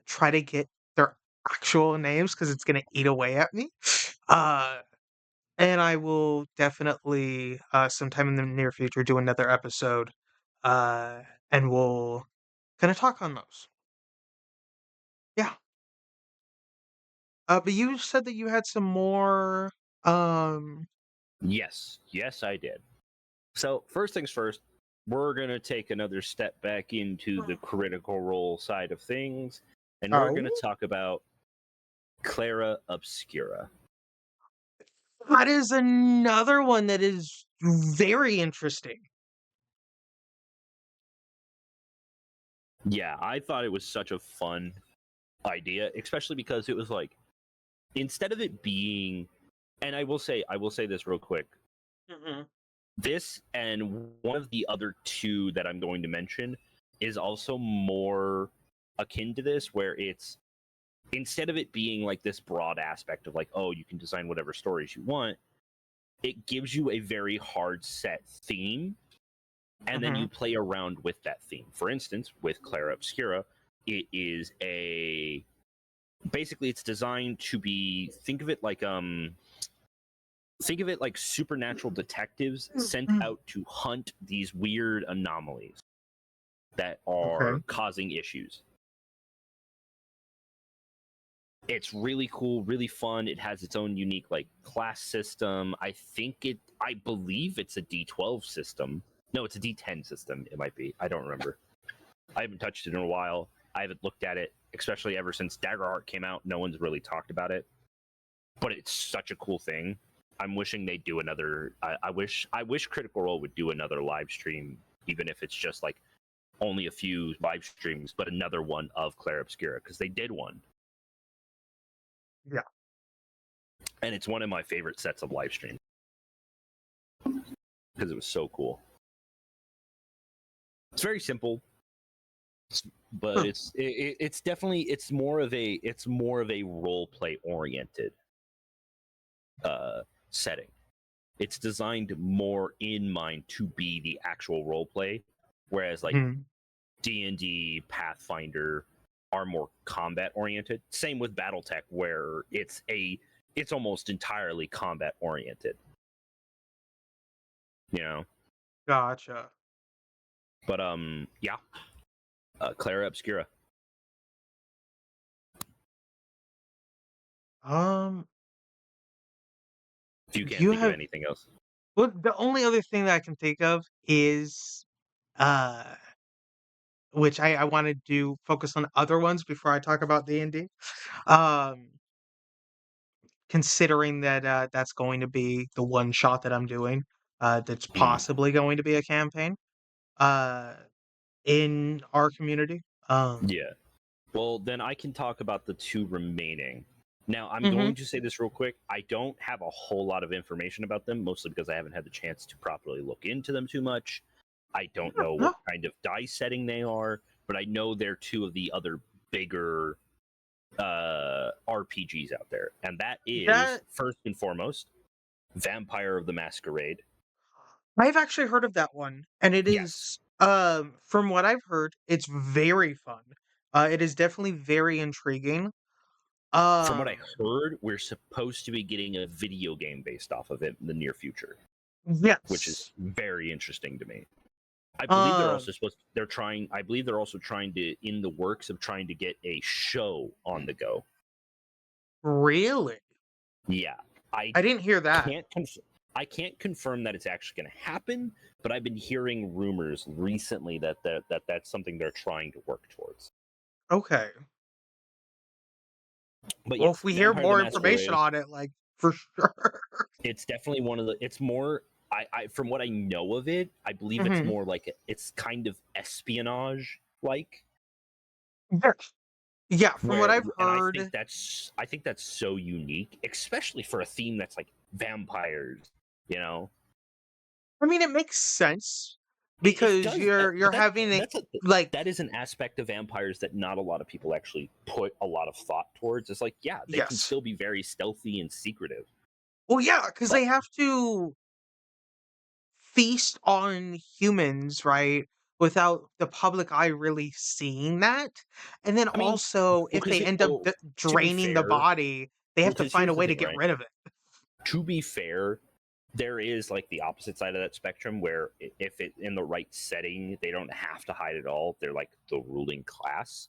try to get their actual names because it's gonna eat away at me. Uh and I will definitely sometime in the near future do another episode uh and we'll kind of talk on those. Yeah. But you said that you had some more um Yes. Yes, I did. So, first things first, we're going to take another step back into the critical role side of things, and we're going to oh, talk about Clara Obscura. that is another one that is very interesting. Yeah, I thought it was such a fun idea, especially because it was like, instead of it being, and I will say this real quick. Mhm. This and one of the other two that I'm going to mention is also more akin to this, where it's, instead of it being like this broad aspect of like, oh, you can design whatever stories you want, it gives you a very hard set theme, and then you Mhm. play around with that theme. For instance, with Clara Obscura, it is a, basically it's designed to be, think of it like supernatural detectives sent Mm. out to hunt these weird anomalies that Okay. are causing issues. It's really cool, really fun. It has its own unique like class system. I believe it's a D12 system. No, it's a D10 system. It might be. I don't remember. I haven't touched it in a while. I haven't looked at it, especially ever since Daggerheart came out. No one's really talked about it, but it's such a cool thing. I'm wishing they do another. I wish Critical Role would do another live stream, even if it's just like only a few live streams, but another one of Claire Obscura, because they did one, Yeah. and it's one of my favorite sets of live streams because it was so cool. It's very simple, but Huh. it's definitely, it's more of a role play oriented setting. It's designed more in mind to be the actual role play, whereas like Mhm. D&D, Pathfinder are more combat oriented. Same with BattleTech, where it's almost entirely combat oriented. You know, Gotcha. but yeah, Clara Obscura. Um, If you can't you think of have anything else, well, the only other thing that I can think of is uh which I wanted to focus on other ones before I talk about D&D. Um, considering that that's going to be the one shot that I'm doing, that's mm, possibly going to be a campaign uh in our community. yeah. Well, then I can talk about the two remaining. Now, I'm Mhm. going to say this real quick. I don't have a whole lot of information about them, mostly because I haven't had the chance to properly look into them too much. I don't Yeah, know no, what kind of dice setting they are, but I know they're two of the other bigger RPGs out there. And that is, that first and foremost, Vampire of the Masquerade. I've actually heard of that one, and it Yes. is from what I've heard, it's very fun. It is definitely very intriguing. From what I Um, heard, we're supposed to be getting a video game based off of it in the near future, which is yes. very interesting to me. I believe they're Um, also supposed they're trying I believe they're also trying to in the works of trying to get a show on the go. really? Yeah. I I didn't hear that. can't conf- I can't confirm that it's actually going to happen, but I've been hearing rumors recently that that's something they're trying to work towards. Okay. But Well, if yes, we hear Vampire the more information Masquerade, on it, like for sure. it's definitely one of the it's more I from what I know of it, I believe it's Hmm. more like it's kind of espionage like Yes. Yeah, from what where I've and heard, I think that's so unique, especially for a theme that's like vampires, you know. I mean, it makes sense It because does, you're but having it like that is an aspect of vampires that not a lot of people actually put a lot of thought towards. It's like, yeah, they can yes. still be very stealthy and secretive, Well, yeah, because but they have to feast on humans, right? Without the public eye really seeing that. And then I mean, also, if because they end up to be draining the fair, body, they have to because find a here's the way to thing, get right? rid of it. To be fair, there is like the opposite side of that spectrum where if it in the right setting, they don't have to hide at all. They're like the ruling class,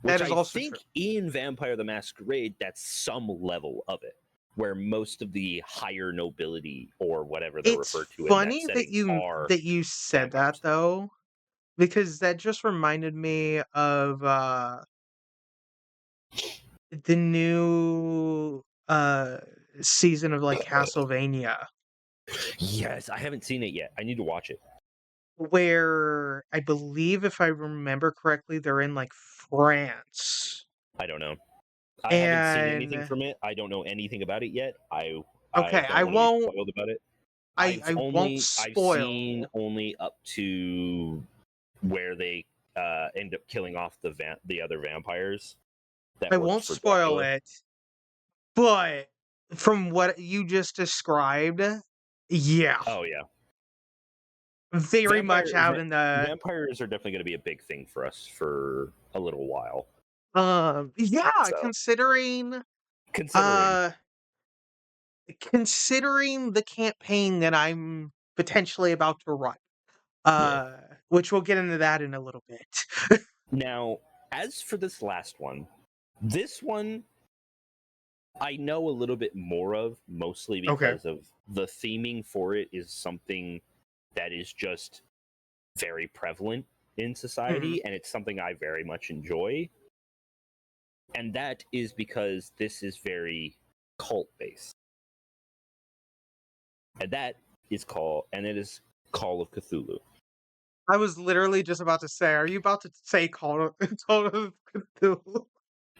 That which is I also true. think in Vampire the Masquerade, that's some level of it, where most of the higher nobility or whatever they're It's referred to in that funny that setting you are that you said that vampires. though, because that just reminded me of the new season of like Castlevania, Yes, I haven't seen it yet. I need to watch it. where I believe, if I remember correctly, they're in like France. I don't know. I haven't seen anything And from it. I don't know anything about it yet. I okay, don't want to be spoiled about it. I won't I've seen spoil. only up to where they end up killing off the other vampires I that worked won't for spoil Dracula. it, but from what you just described, yeah, Oh yeah, very much out in the vampires are definitely going to be a big thing for us for a little while. yeah, So considering, uh considering the campaign that I'm potentially about to run. yeah. Uh which we'll get into that in a little bit. Now, as for this one I know a little bit more of, mostly Okay. because of the theming for it is something that is just very prevalent in Hmm. society, and it's something I very much enjoy. And that is because this is very cult based. And it is Call of Cthulhu. I was literally just about to say, are you about to say Call of Cthulhu?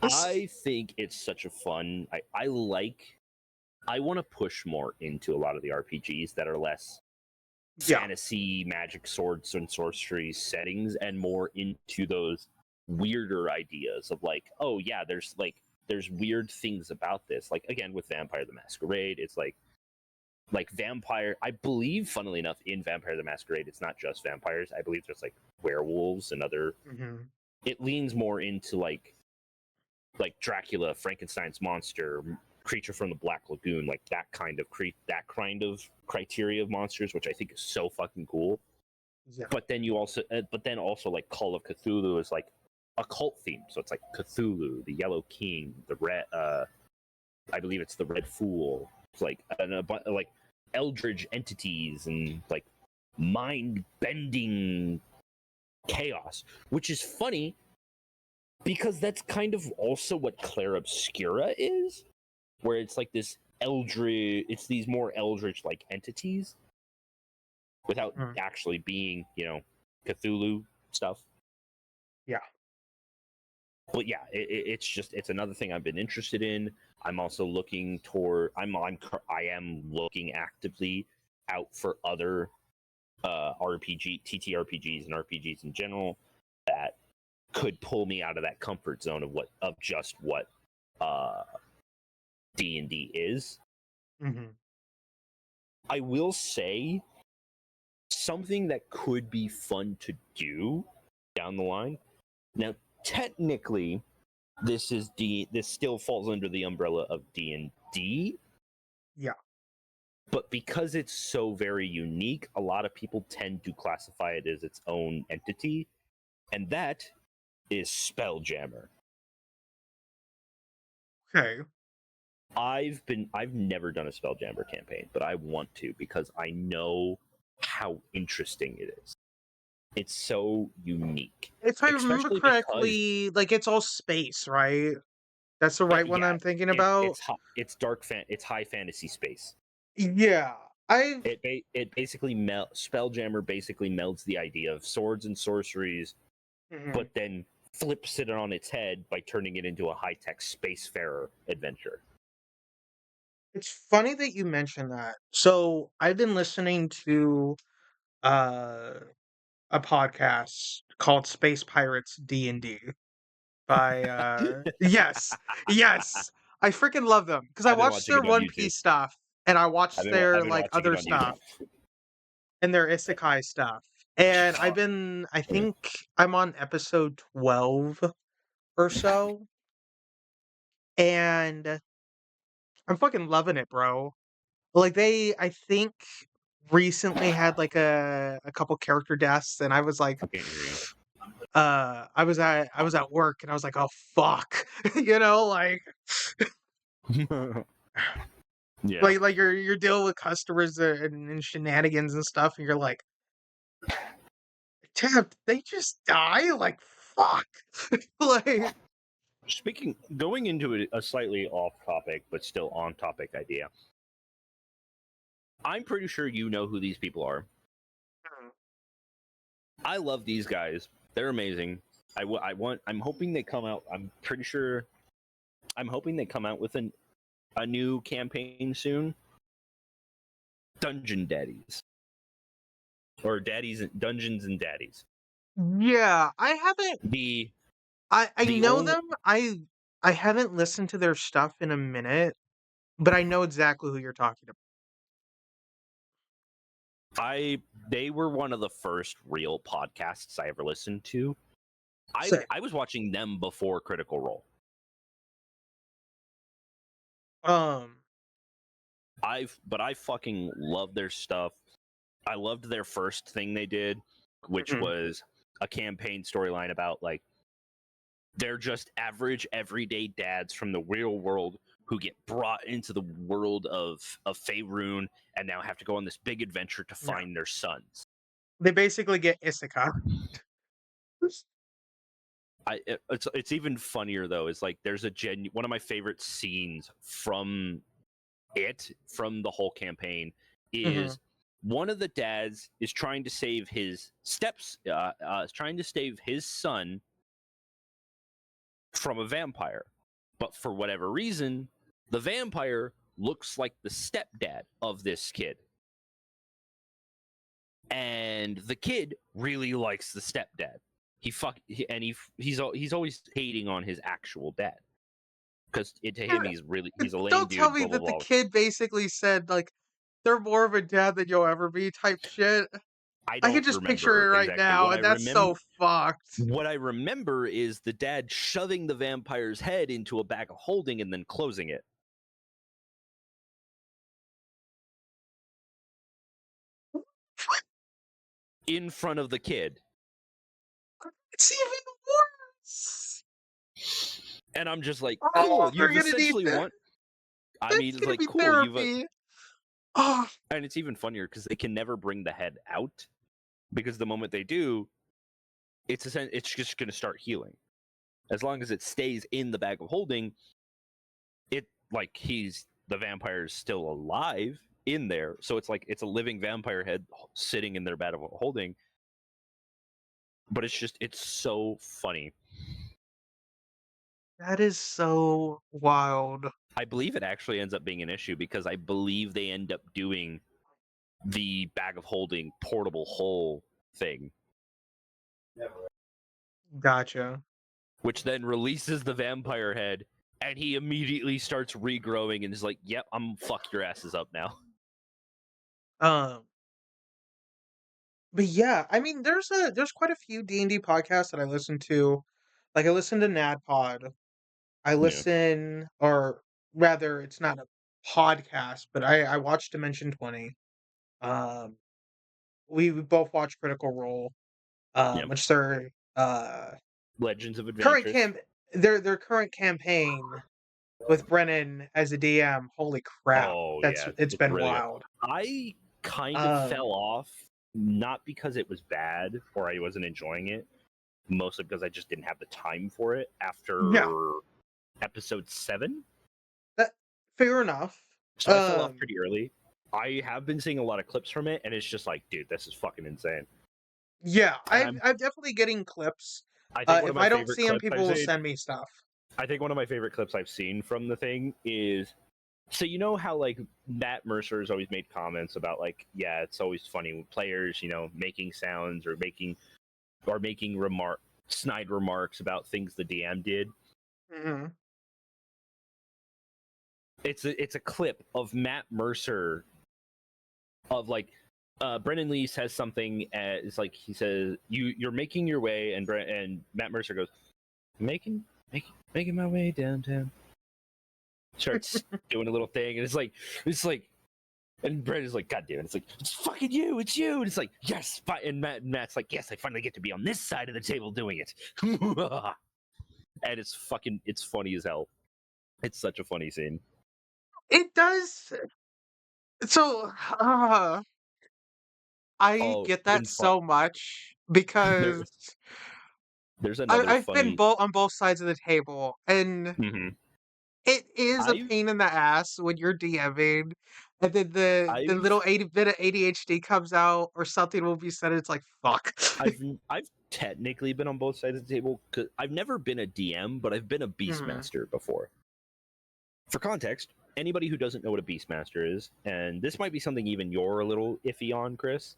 I think it's such a fun. I want to push more into a lot of the RPGs that are less Yeah. fantasy, magic, swords, and sorcery settings, and more into those weirder ideas of like, oh yeah, there's weird things about this. Like again with Vampire the Masquerade, it's like vampire. I believe, funnily enough, in Vampire the Masquerade, it's not just vampires. I believe there's like werewolves and other. Hmm. It leans more into like Dracula, Frankenstein's monster, creature from the Black Lagoon, like that kind of criteria of monsters, which I think is so fucking cool. Yeah. But then also like Call of Cthulhu is like a cult theme, so it's like Cthulhu, the Yellow King, the Red, I believe it's the Red Fool. It's like like eldritch entities and like mind bending chaos, which is funny because that's kind of also what Claire Obscura is, where it's like this eldritch, it's these more eldritch like entities without Mm. actually being, Cthulhu stuff. Yeah. But yeah, it's another thing I've been interested in. I'm also looking toward I am looking actively out for other TTRPGs and RPGs in general that could pull me out of that comfort zone of just what uh D&D is. Hmm. I will say something that could be fun to do down the line. Now, technically, this still falls under the umbrella of D&D, Yeah. but because it's so very unique, a lot of people tend to classify it as its own entity, and that is Spelljammer. Okay. I've never done a Spelljammer campaign, but I want to because I know how interesting it is. It's so unique, If I remember especially because correctly, like it's all space, right? That's the right one yeah, I'm thinking about. it's it's high fantasy space. Yeah. I've It basically Spelljammer basically melds the idea of swords and sorceries, Mhm. but then flips it on its head by turning it into a high tech spacefarer adventure. It's funny that you mentioned that. So I've been listening to uh a podcast called Space Pirates D&D by yes. Yes. I freaking love them because I I've been watched watching their it on One YouTube. Piece stuff and I watched I've their been like watching it other on YouTube. stuff and their isekai stuff. And I think I'm on episode 12 or so and I'm fucking loving it, bro. Like they I think recently had like a couple character deaths and I was like I can't hear you. I was at work and I was like, "Oh fuck." You know, Yeah. like you're dealing with customers and shenanigans and stuff and you're like, "Damn, did they just die?" Like, fuck. Like, Going into a slightly off topic but still on topic idea. I'm pretty sure you know who these people are. I love these guys. They're amazing. I'm hoping they come out. I'm pretty sure. I'm hoping they come out with a new campaign soon. Dungeon Daddies or Daddies Dungeons and Daddies. yeah, I haven't The I the know only them. I haven't listened to their stuff in a minute, but I know exactly who you're talking about. I they were one of the first real podcasts I ever listened to. Sick. I was watching them before Critical Role. Um, I fucking love their stuff. I loved their first thing they did, which mhm, was a campaign storyline about like they're just average everyday dads from the real world who get brought into the world of Faerun and now have to go on this big adventure to yeah. find their sons. They basically get isekai. It's even funnier though. Is like there's one of my favorite scenes from the whole campaign Mhm, is one of the dads is trying to save trying to save his son from a vampire, but for whatever reason, the vampire looks like the stepdad of this kid, and the kid really likes the stepdad. He's always hating on his actual dad because to him yeah. he's a lame Don't tell dude. me Blah blah that the blah. kid basically said, like, "They're more of a dad than you'll ever be," type shit. I I can don't just picture remember it right exactly now, and that's so fucked. what I remember is the dad shoving the vampire's head into a bag of holding and then closing it in front of the kid. It's even worse. And I'm just like, Oh, cool. they're You've gonna need essentially that. won. I mean, That's it's gonna like be cool. therapy. Oh, And it's even funnier because they can never bring the head out because the moment they do, it's just going to start healing. As long as it stays in the bag of holding, it like he's the vampire is still alive in there. So it's like it's a living vampire head sitting in their bag of holding. But it's so funny. that is so wild. I believe it actually ends up being an issue because I believe they end up doing the bag of holding portable hole thing, Gotcha. which then releases the vampire head, and he immediately starts regrowing and is like, "Yep, I'm fuck your asses up now." Um, but yeah, I mean, there's quite a few D&D podcasts that I listen to. Like I listen to NADPod. I Yeah. listen, or rather, it's not a podcast, but I watch Dimension 20. Um, we both watch Critical Role, Yeah. which their Legends of current Adventress. camp their current campaign with Brennan as a DM. Holy crap, Oh that's yeah, it's it's been really good. wild. I kind of Um, fell off, not because it was bad or I wasn't enjoying it, mostly because I just didn't have the time for it yeah, after episode 7. that fair enough. So I fell off Um, pretty early. I have been seeing a lot of clips from it, and it's just like, dude, this is fucking insane. yeah, And I'm definitely getting clips. I think one of If my I don't favorite see them, clips I've people will seen. send me stuff. I think one of my favorite clips I've seen from the thing is, so you know how like Matt Mercer has always made comments about like, yeah, it's always funny when players, making sounds or making snide remarks about things the DM did. Hmm. It's a clip of Matt Mercer of like Brendan Lee says something as like he says you're making your way, and Matt Mercer goes making my way downtown, starts doing a little thing, and it's like and Brendan's like, God damn it, it's like, it's fucking you, it's you, and it's like, yes, and Matt's like, yes, I finally get to be on this side of the table doing it. And it's funny as hell. It's such a funny scene. It does. So, I Oh, get that in fun, so much there because there's another I've been funny. both on both sides of the table, and Mhm. it is a I've pain in the ass when you're DMing, and then the I've little 80 bit of ADHD comes out, or something will be said. It's like fuck. I've I've technically been on both sides of the table because I've never been a DM, but I've been a Hmm. Beastmaster before. For context, anybody who doesn't know what a Beastmaster is, and this might be something even you're a little iffy on, Chris.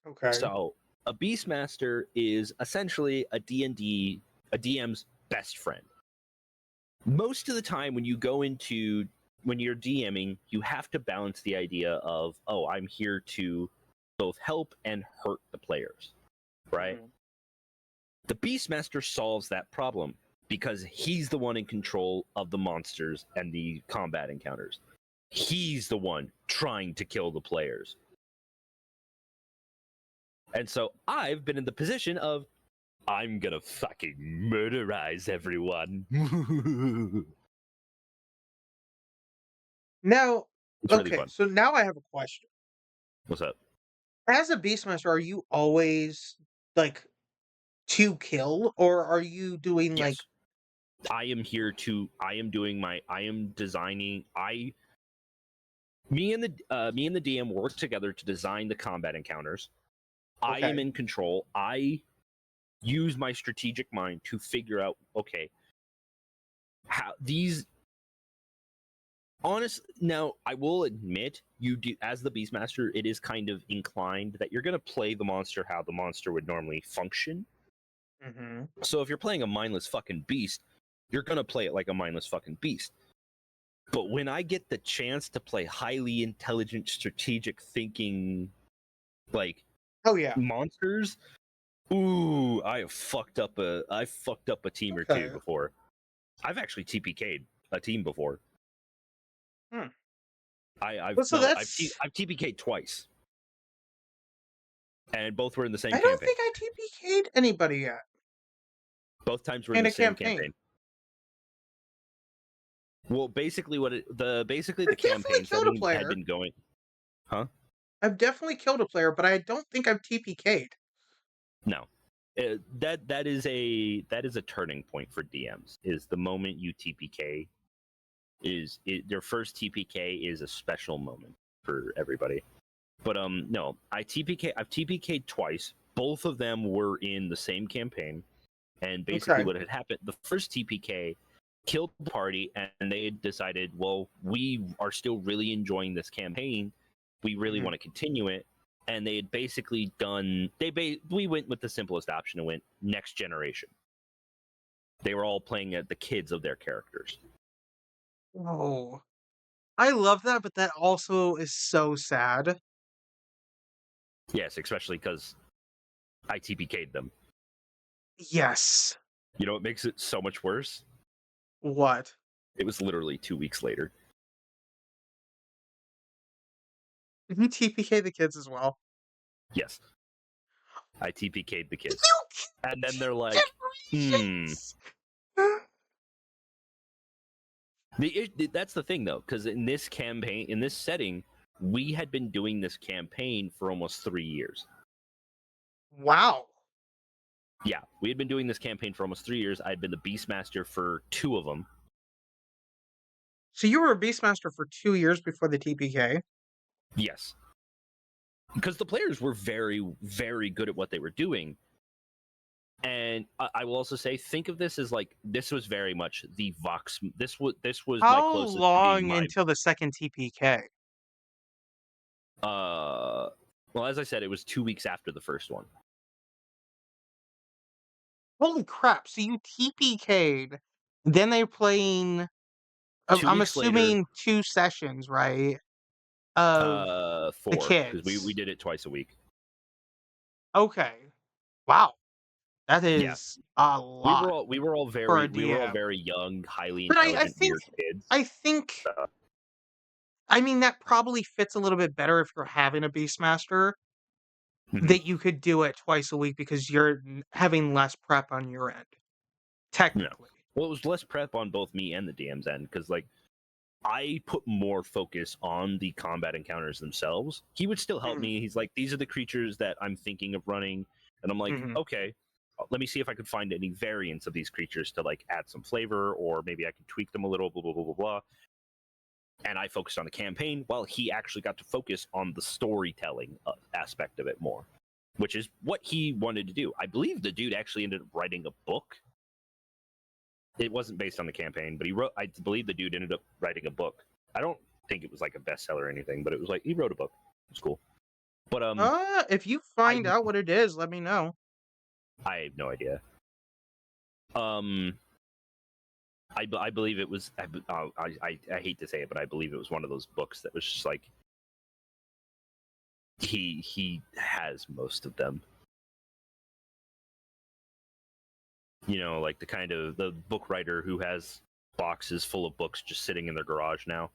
Okay. So, a Beastmaster is essentially a DM's best friend. Most of the time, when you're DMing, you have to balance the idea of, oh, I'm here to both help and hurt the players, right? Hmm. The Beastmaster solves that problem because he's the one in control of the monsters and the combat encounters. He's the one trying to kill the players. And so I've been in the position of, I'm gonna fucking murderize everyone. Now, It's really okay, fun. so now I have a question. What's up? As a Beastmaster, are you always like to kill, or are you doing like Yes. I am here to. I am doing my. I am designing. Me and the DM work together to design the combat encounters. I am okay? in control. I use my strategic mind to figure out, okay, how these honest now I will admit, you do as the Beastmaster, it is kind of inclined that you're going to play the monster how the monster would normally function. Hmm. So if you're playing a mindless fucking beast, you're going to play it like a mindless fucking beast. But when I get the chance to play highly intelligent strategic thinking like Oh yeah. monsters, ooh, I fucked up a team or two Okay. before. I've actually TPK'd a team before. Hmm. I've Well, so no, that's. I've TPK'd twice, and both were in the same I don't campaign. think I TPK'd anybody yet Both times were in in the a same campaign. campaign. Well, basically, the I've definitely campaign killed a setting had player. been going, huh? I've definitely killed a player, but I don't think I've TPK'd. No, that is a turning point for DMs. Is the moment you TPK their first TPK is a special moment for everybody. But no, I've TPK'd twice. Both of them were in the same campaign. And basically, Okay. what had happened, the first TPK killed the party, and they had decided, well, we are still really enjoying this campaign. We really Hmm. want to continue it. And they had basically done, we went with the simplest option and went next generation. They were all playing at the kids of their characters. Oh, I love that, but that also is so sad. Yes, especially because I TPK'd them. Yes. You know what makes it so much worse? What? It was literally 2 weeks later. Did you TPK the kids as well? Yes, I TPK'd the kids, You and then they're like, "Hmm." generations! That's the thing though, because in this campaign, in this setting, we had been doing this campaign for almost 3 years. Wow. Yeah, we had been doing this campaign for almost 3 years. I'd been the Beastmaster for 2 of them. So you were a Beastmaster for 2 years before the TPK? Yes, because the players were very, very good at what they were doing. And I will also say, think of this as like this was very much the Vox. This was my How closest to being long my until the second TPK? uh. Well, as I said, it was 2 weeks after the first one. Holy crap, so you TPK'd, then they're playing Two I'm weeks later, assuming 2 sessions, right? Of the four, because we kids. did it twice a week. Okay. Wow. That Yeah, is a we were lot all we were all for a very we were all DM. very young, highly But intelligent, weird kids. I think So, I mean, that probably fits a little bit better if you're having a Beastmaster, mhm. that you could do it twice a week because you're having less prep on your end, No, technically. well, it was less prep on both me and the DM's end because like I put more focus on the combat encounters themselves. He would still help Mhm, me. He's like, these are the creatures that I'm thinking of running. And I'm like, mhm. okay, let me see if I could find any variants of these creatures to like add some flavor, or maybe I can tweak them a little, blah, blah, blah, blah, blah. And I focused on the campaign while he actually got to focus on the storytelling aspect of it more, which is what he wanted to do. I believe the dude actually ended up writing a book. It wasn't based on the campaign, but he wrote. I believe the dude ended up writing a book. I don't think it was like a bestseller or anything, but it was like he wrote a book. It's cool. But If you I find out what it is, let me know. I have no idea. Um, I believe it was. I hate to say it, but I believe it was one of those books that was just like he has most of them. You know, like the kind of the book writer who has boxes full of books just sitting in their garage now.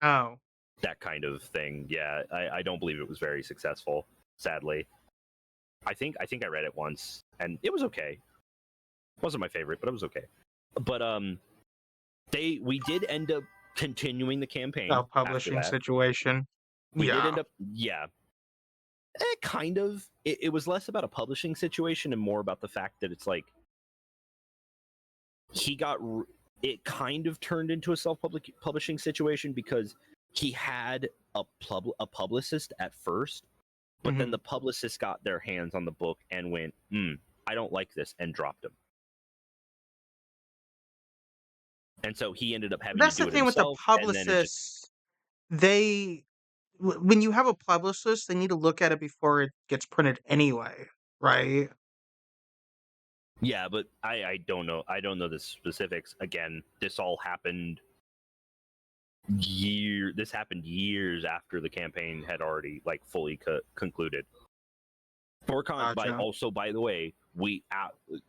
Oh. That kind of thing. Yeah, I don't believe it was very successful, sadly. I think I read it once and it was okay. It wasn't my favorite, but it was okay. But we did end up continuing the campaign after Self-publishing that. situation. We did Yeah. end up, yeah, kind of. It was less about a publishing situation and more about the fact that it's like he got it kind of turned into a self-publishing situation because he had a publicist at first, but then Mhm. the publicist got their hands on the book and went, I don't like this, and dropped him. And so he ended up having to That's the do it thing with the himself, and then it just publicists. They when you have a publicist, they need to look at it before it gets printed anyway, right? yeah. But I don't know the specifics. Again, this all happened this happened years after the campaign had already like fully concluded. Gotcha. By the way, we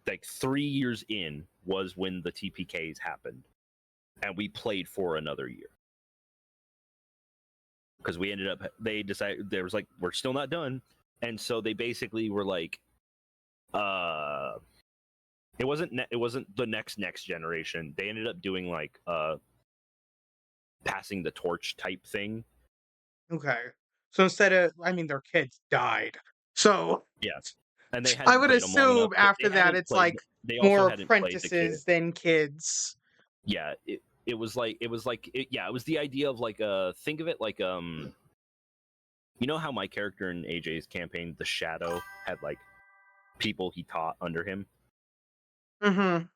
like 3 years in was when the TPKs happened, and we played for another year because we ended up. They decided there was like we're still not done, and so they basically were like, uh, it wasn't the next generation. They ended up doing like passing the torch type thing. Okay. So instead of I mean, their kids died. So Yeah, and they I hadn't would played them long enough. assume after that it's like They also more hadn't played the kid. apprentices than kids. Yeah, it was the idea of like think of it like you know how my character in AJ's campaign, the Shadow, had like people he taught under him. Mhm.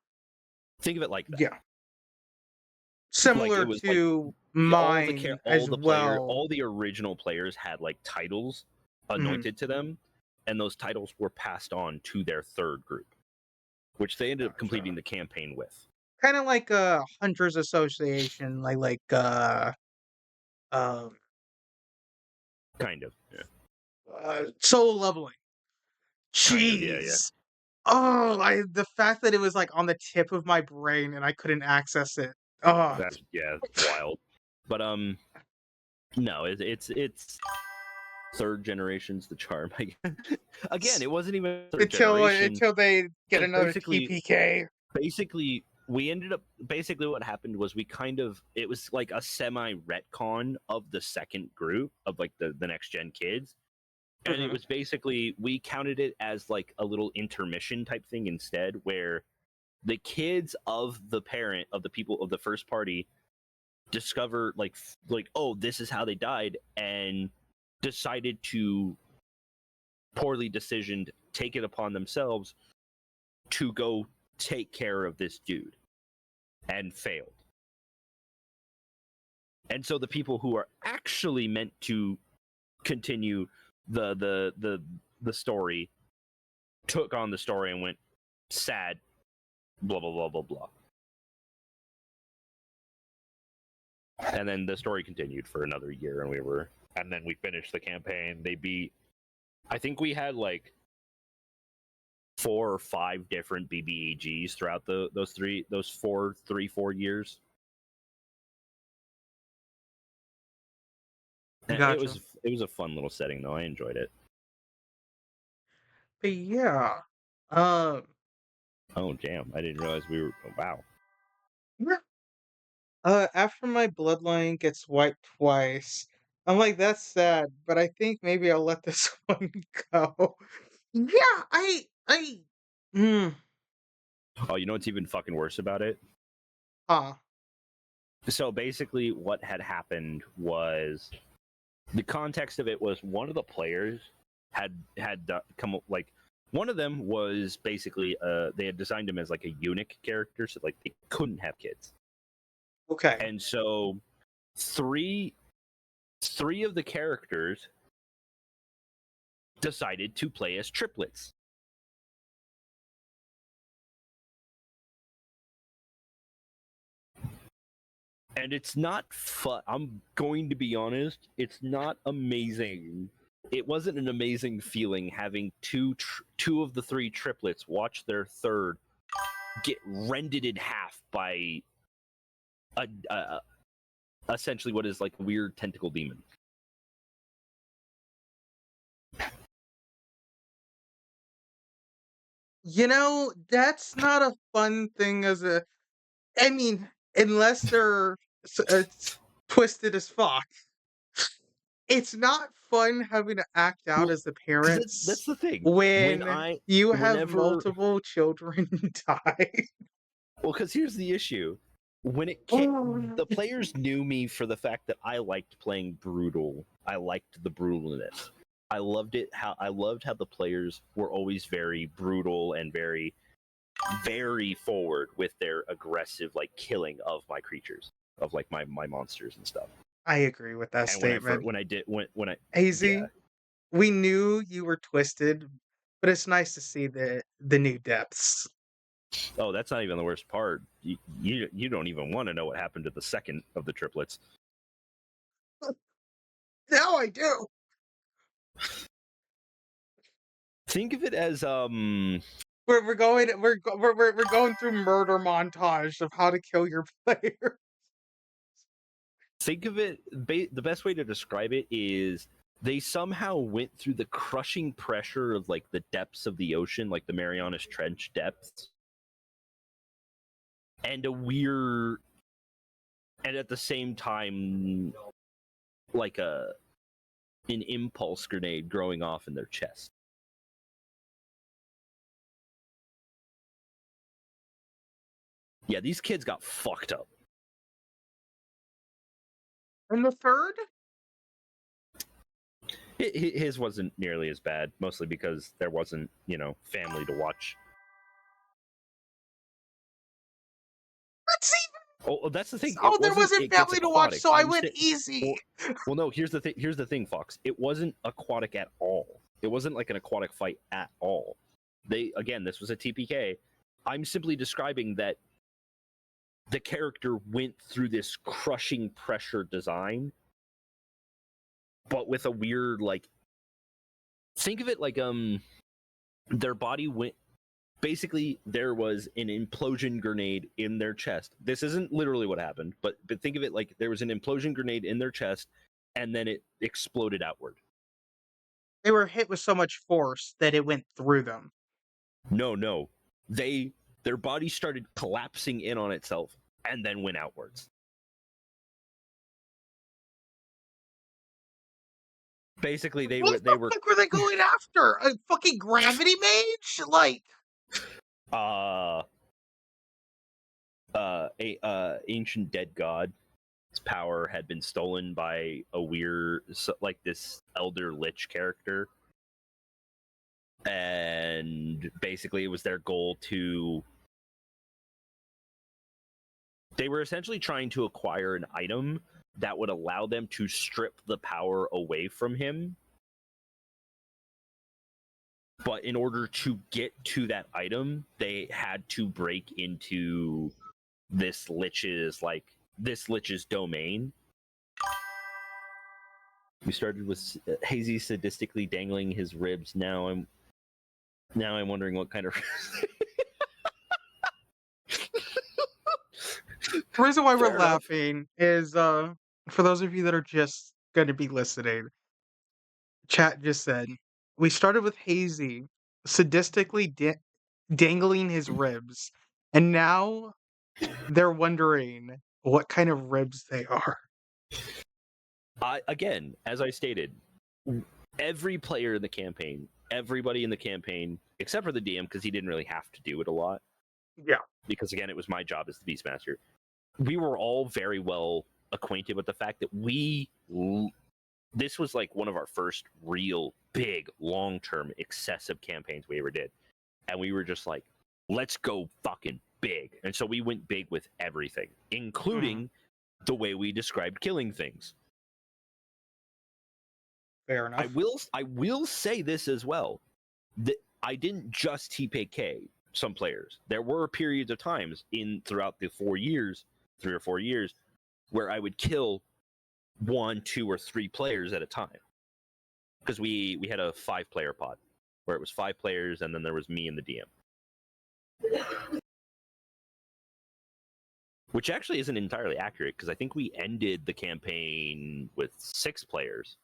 Think of it like that. Yeah. Like it Similar was like to mine all as the player well. all the original players had like titles Mhm. anointed to them, and those titles were passed on to their third group, which they ended up completing Gotcha. the campaign with. Kinda like a hunters association, um, Kind of. Yeah. solo leveling. Kind of. Yeah. Yeah. Jeez. The fact that it was like on the tip of my brain and I couldn't access it. Oh, That's yeah, wild. But no, it's third generation's the charm. Again, it wasn't even third generation until they get because another TPK. basically we ended up basically what happened was we kind of it was like a semi retcon of the second group of like the next gen kids, and it Mhm. was basically we counted it as like a little intermission type thing instead, where the kids of the parent of the people of the first party discover like oh, this is how they died, and decided to poorly decisioned take it upon themselves to go take care of this dude, and failed. And so the people who are actually meant to continue the story took on the story and went sad, blah blah blah blah blah. And then the story continued for another year, and then we finished the campaign. They beat, I think we had like 4 or 5 different BBEGs throughout those 4 years. And Gotcha. it was a fun little setting though. I enjoyed it. But yeah. Um Oh damn! I didn't realize we were. Oh, wow. yeah. After my bloodline gets wiped twice, I'm like, that's sad, but I think maybe I'll let this one go. Yeah, mm, Oh, you know what's even fucking worse about it? huh. So basically, what had happened was the context of it was one of the players had come like one of them was basically they had designed him as like a eunuch character, so like they couldn't have kids, Okay. and so three of the characters decided to play as triplets. And it's not fun. I'm going to be honest, it's not amazing. It wasn't an amazing feeling having two of the 3 triplets watch their third get rended in half by a essentially what is like a weird tentacle demon. You know, that's not a fun thing as a I mean, unless they're twisted as fuck. It's not fun having to act out Well, as the because parents that's the thing. when you have Whenever, multiple children die. well, because here's the issue. When it came, the players knew me for the fact that I liked playing brutal. I liked the brutalness. I loved it. I loved how the players were always very brutal and very, very forward with their aggressive like killing of my creatures, of like my monsters and stuff. I agree with that And statement. when I yeah. AZ, we knew you were twisted, but it's nice to see the new depths. Oh, that's not even the worst part. You don't even want to know what happened to the second of the triplets. Now I do. Think of it as We're going through murder montage of how to kill your player. think of it the best way to describe it is they somehow went through the crushing pressure of like the depths of the ocean, like the Marianas Trench depths, and a weird, and at the same time like an impulse grenade growing off in their chest. Yeah, these kids got fucked up. And the third? His wasn't nearly as bad, mostly because there wasn't, family to watch. Let's see. Oh, that's the thing. Oh, It there wasn't. wasn't It gets family to watch, aquatic. so I I'm went saying, easy. well, no. Here's the thing. Here's the thing, Fox. It wasn't aquatic at all. It wasn't like an aquatic fight at all. This was a TPK. I'm simply describing that the character went through this crushing pressure design, but with a weird like. Think of it like their body went basically there was an implosion grenade in their chest. This isn't literally what happened, but think of it like there was an implosion grenade in their chest, and then it exploded outward. They were hit with so much force that it went through them. No, their body started collapsing in on itself and then went outwards. Basically, What the fuck were they going after? A fucking gravity mage? Like, uh ancient dead god. His power had been stolen by a weird, like this elder lich character, and basically it was their goal to. They were essentially trying to acquire an item that would allow them to strip the power away from him. But in order to get to that item, they had to break into this lich's domain. We started with Hazy sadistically dangling his ribs. Now I'm wondering what kind of. the reason why we're laughing is for those of you that are just going to be listening, chat just said we started with Hazy sadistically dangling his ribs, and now they're wondering what kind of ribs they are. Again, as I stated, every player in the campaign, everybody in the campaign, except for the DM, because he didn't really have to do it a lot. Yeah. Because again, it was my job as the Beastmaster. We were all very well acquainted with the fact that this was like one of our first real big long-term excessive campaigns we ever did, and we were just like, let's go fucking big. And so we went big with everything, including the way we described killing things. Fair enough. I will say this as well, that I didn't just TPK some players. There were periods of times throughout the 3 or 4 years, where I would kill 1, 2, or 3 players at a time, because we had a 5-player pod where it was 5 players, and then there was me and the DM, which actually isn't entirely accurate, because I think we ended the campaign with 6 players,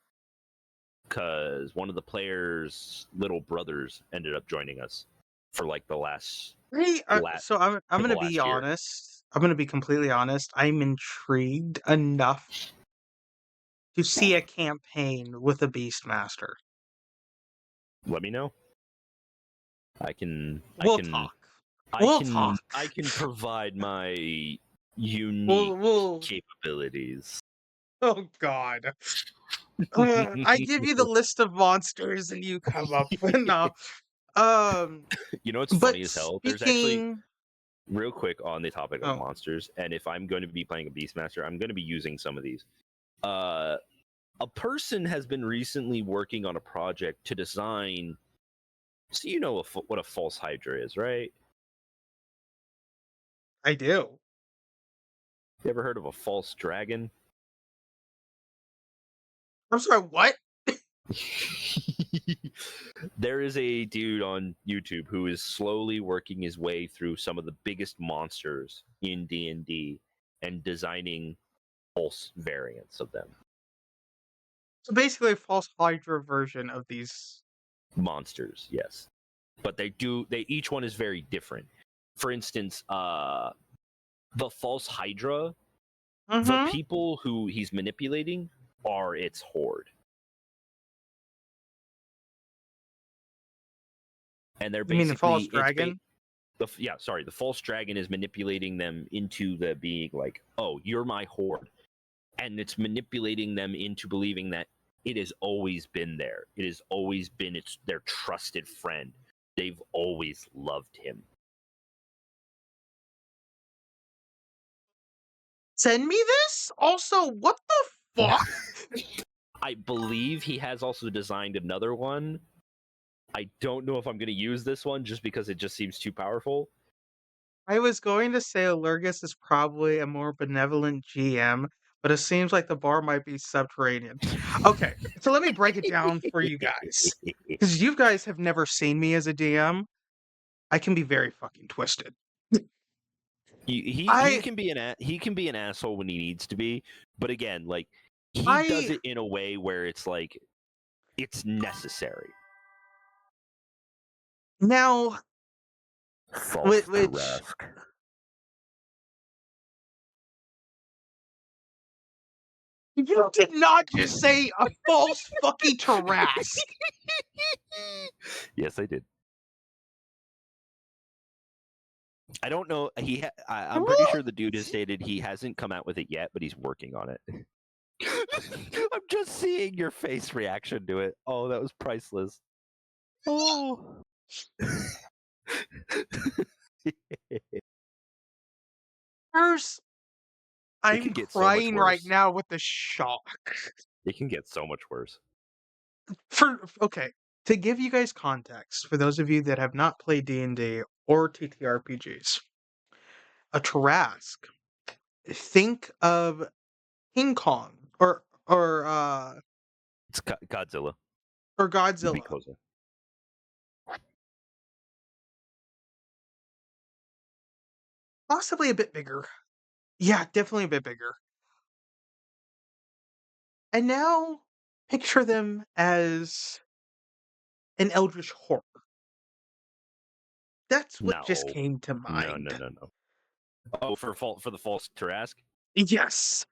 because one of the players' little brothers ended up joining us for like the last. So I'm going to be honest. I'm going to be completely honest. I'm intrigued enough to see a campaign with a Beastmaster. Let me know. We'll talk. I can provide my unique capabilities. Oh God. I give you the list of monsters and you come up with no. You know what's funny as hell? There's actually, real quick on the topic of monsters, and if I'm going to be playing a Beastmaster, I'm going to be using some of these. A person has been recently working on a project to design. So you know what a false Hydra is, right? I do. You ever heard of a false dragon? I'm sorry, what? There is a dude on YouTube who is slowly working his way through some of the biggest monsters in D&D and designing false variants of them. So basically a false Hydra version of these monsters, yes. But each one is very different. For instance, the false Hydra, the people who he's manipulating are its horde. And they're basically, you mean the false dragon? The false dragon is manipulating them into being like, oh, you're my horde. And it's manipulating them into believing that it has always been there. It has always been their trusted friend. They've always loved him. Send me this? Also, what the fuck? I believe he has also designed another one. I don't know if I'm going to use this one just because it just seems too powerful. I was going to say Allergus is probably a more benevolent GM, but it seems like the bar might be subterranean. Okay, so let me break it down for you guys. Because you guys have never seen me as a DM. I can be very fucking twisted. He I can be he can be an asshole when he needs to be, but again, like he does I it in a way where it's like it's necessary. now False which Tarrasque. you did not just say a false fucking Tarrasque. Yes, I did. I don't know. I'm pretty sure the dude has stated he hasn't come out with it yet, but he's working on it. I'm just seeing your face reaction to it. Oh, that was priceless. Oh. First, It I'm can get so much crying right worse. now with the shock. It can get so much worse. Okay, to give you guys context, for those of you that have not played D&D or TTRPGs, a Tarrasque, think of King Kong It's Godzilla or Godzilla, because possibly a bit bigger. Yeah, definitely a bit bigger. And now picture them as an eldritch horror. That's what just no, came to no, no, mind. no, no. Oh, for the false Tarrasque. Yes.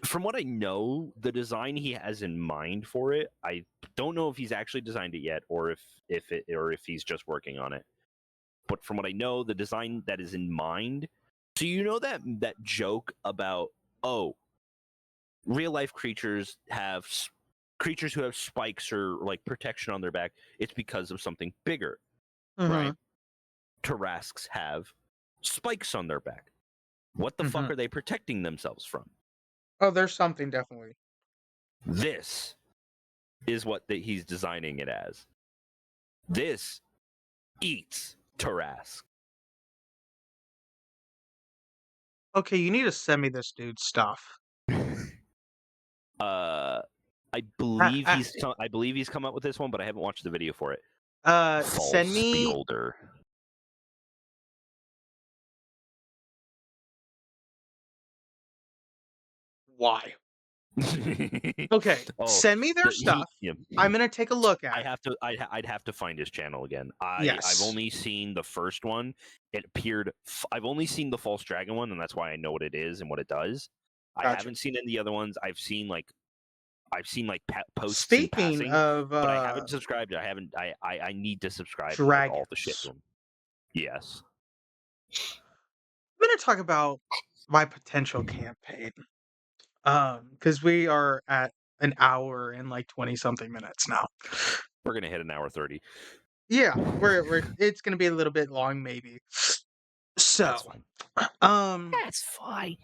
From what I know, the design he has in mind for it, I don't know if he's actually designed it yet, or if he's just working on it. But from what I know, the design that is in mind. So you know that joke about, oh, real life creatures have creatures who have spikes or like protection on their back. It's because of something bigger, right? Mhm. Tarrasques have spikes on their back. What the fuck Mhm. are they protecting themselves from? Oh, there's something definitely. This is what he's designing it as. This eats Tarrasque. Okay, you need to send me this dude's stuff. Uh, Uh, uh, I believe he's come up with this one, but I haven't watched the video for it. send False me Beholder. why. Okay, Oh, send me their he stuff. yeah. I'm gonna take a look at I it. have to. I'd have to find his channel again. I've Yes, only seen the first one. It appeared. I've only seen the false dragon one, and that's why I know what it is and what it does. I gotcha. haven't seen any of the other ones. I've seen like posts in Speaking passing, of but I haven't subscribed. I haven't. I need to subscribe and like all the shit dragons, to him. Yes. I'm gonna talk about my potential campaign. Because we are at an hour and like 20 something minutes now. We're gonna hit an hour 30. Yeah, we're it's gonna be a little bit long, maybe. That's So, fine. um, That's fine.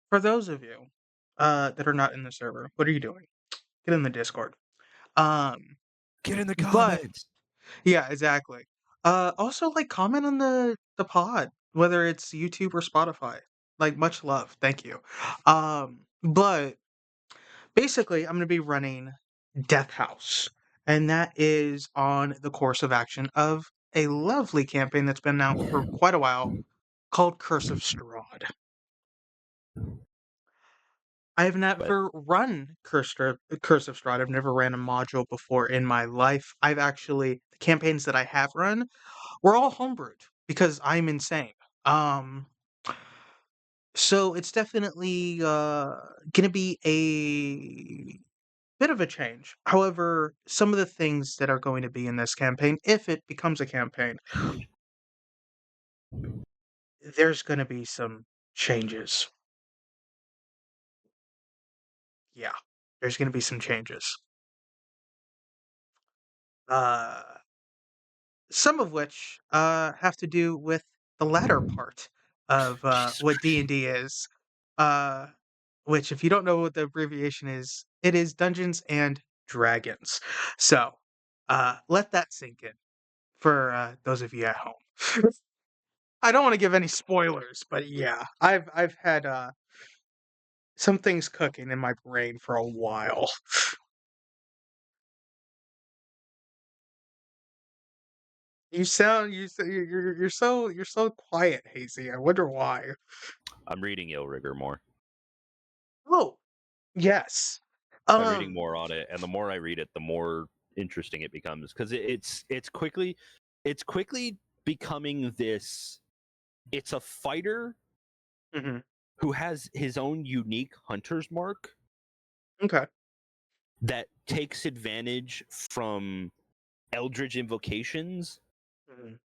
for those of you that are not in the server, what are you doing? Get in the Discord. Um, Get in the but comments. yeah, exactly. Also like comment on the pod, whether it's YouTube or Spotify. Like much love, thank you. But basically, I'm gonna be running Death House, and that is on the course of action of a lovely campaign that's been out for quite a while called Curse of Strahd. I have But never run Curse of Strahd. I've never ran a module before in my life. The campaigns that I have run were all homebrewed because I'm insane. Um, so it's definitely gonna be a bit of a change. However, some of the things that are going to be in this campaign, if it becomes a campaign, there's gonna be some changes. Yeah, there's gonna be some changes. Uh, some of which have to do with the latter part of Jesus what D Christ. and D is. Uh, which, if you don't know what the abbreviation is, it is Dungeons and Dragons. So, let that sink in for those of you at home. I don't want to give any spoilers, but yeah, I've had some things cooking in my brain for a while. you're so quiet, Hazy. I wonder why. I'm reading Ill Rigor more. Oh, yes. I'm reading Um, more on it, and the more I read it, the more interesting it becomes because it's quickly becoming this. It's a fighter mhm, who has his own unique hunter's mark okay. that takes advantage from eldritch invocations. Mhm,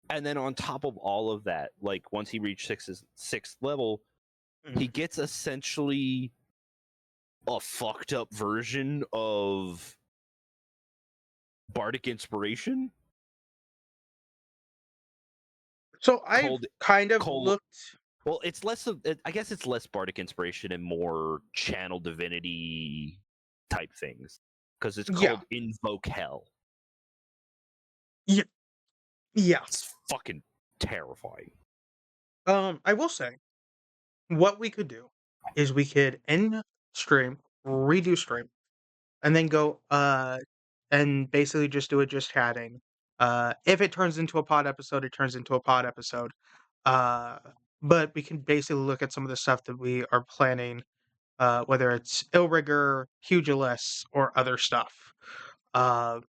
And then on top of all of that, like once he reached sixth level, he mhm. gets essentially a fucked up version of bardic inspiration So I've called kind of called looked. well, it's less of I guess it's less bardic inspiration and more channel divinity type things because it's Yeah, called invoke hell. yeah, yeah. It's fucking terrifying. I will say what we could do is we could end stream, redo stream, and then go and basically just do it just chatting. If it turns into a pod episode, it turns into a pod episode. Uh, but we can basically look at some of the stuff that we are planning, whether it's Illrigger, Pugilist, or other stuff. Uh,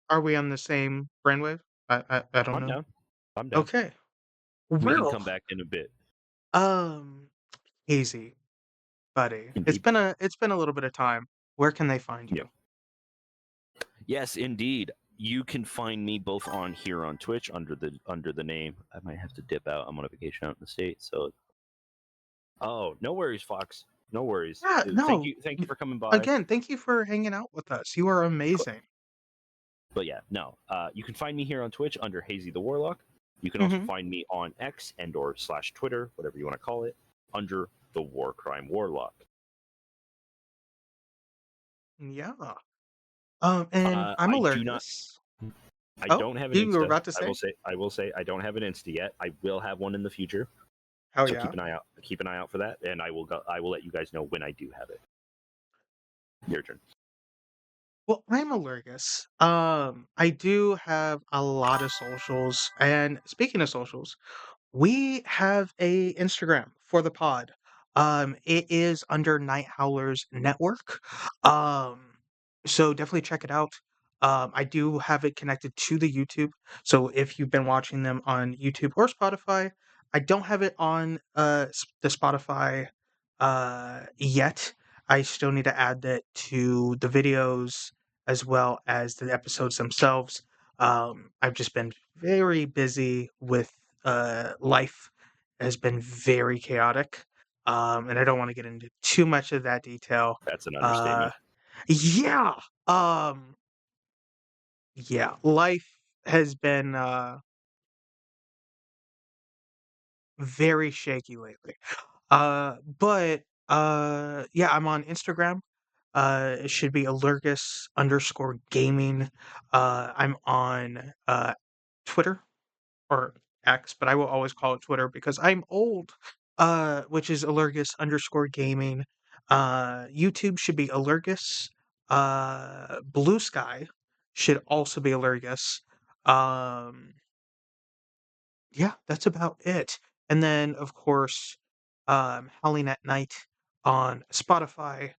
are we on the same brainwave? I don't I'm know. down. I'm down. Okay. We can Well, come back in a bit. um, easy, buddy. Indeed. It's been a little bit of time. Where can they find Yeah. you? Yes, indeed. You can find me both on here on Twitch under the name. I might have to dip out. I'm on a vacation out in the States, so oh, no worries, Fox. No worries. Yeah, Thank no. you. Thank you for coming by. Again, thank you for hanging out with us. You are amazing. But yeah, no. You can find me here on Twitch under Hazy the Warlock. You can also Hmm. find me on X and or slash Twitter, whatever you want to call it, under the War Crime Warlock. Yeah. And I'm I do not. allergic. I Oh, don't have an you were Insta. about to I will say? say. I will say. I don't have an Insta yet. I will have one in the future. Oh So yeah. keep an eye out. Keep an eye out for that, and I will go. I will let you guys know when I do have it. Your turn. Well, I'm allergic. I do have a lot of socials, and speaking of socials, we have a Instagram for the pod. It is under Night Howlers Network. Um, so definitely check it out. I do have it connected to the YouTube. So if you've been watching them on YouTube or Spotify, I don't have it on the Spotify yet. I still need to add that to the videos as well as the episodes themselves. I've just been very busy with life has been very chaotic, and I don't want to get into too much of that detail. That's an Uh, understatement. yeah, um, yeah, life has been very shaky lately. But yeah, I'm on Instagram. It should be Allergus underscore gaming. I'm on Twitter or X, but I will always call it Twitter because I'm old. Which is Allergus underscore gaming. YouTube should be Allergus. Blue Sky should also be Allergus. Um, yeah, that's about it. And then, of course, Howling at Night on Spotify,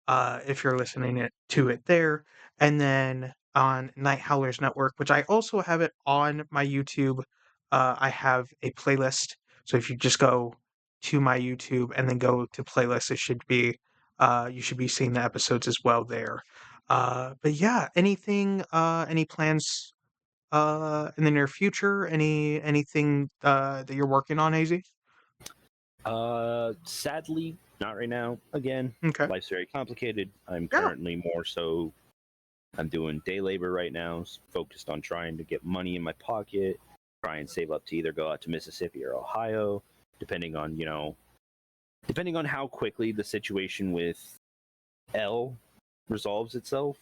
if you're listening to it there. And then on Night Howlers Network, which I also have it on my YouTube. I have a playlist. So if you just go to my YouTube and then go to playlist, it should be, you should be seeing the episodes as well there. But yeah, any plans in the near future? Anything that you're working on, AZ? Sadly, not right now. Again, Okay. life's very complicated. I'm Yeah. currently more so. I'm doing day labor right now, focused on trying to get money in my pocket, try and save up to either go out to Mississippi or Ohio, depending on depending on how quickly the situation with L resolves itself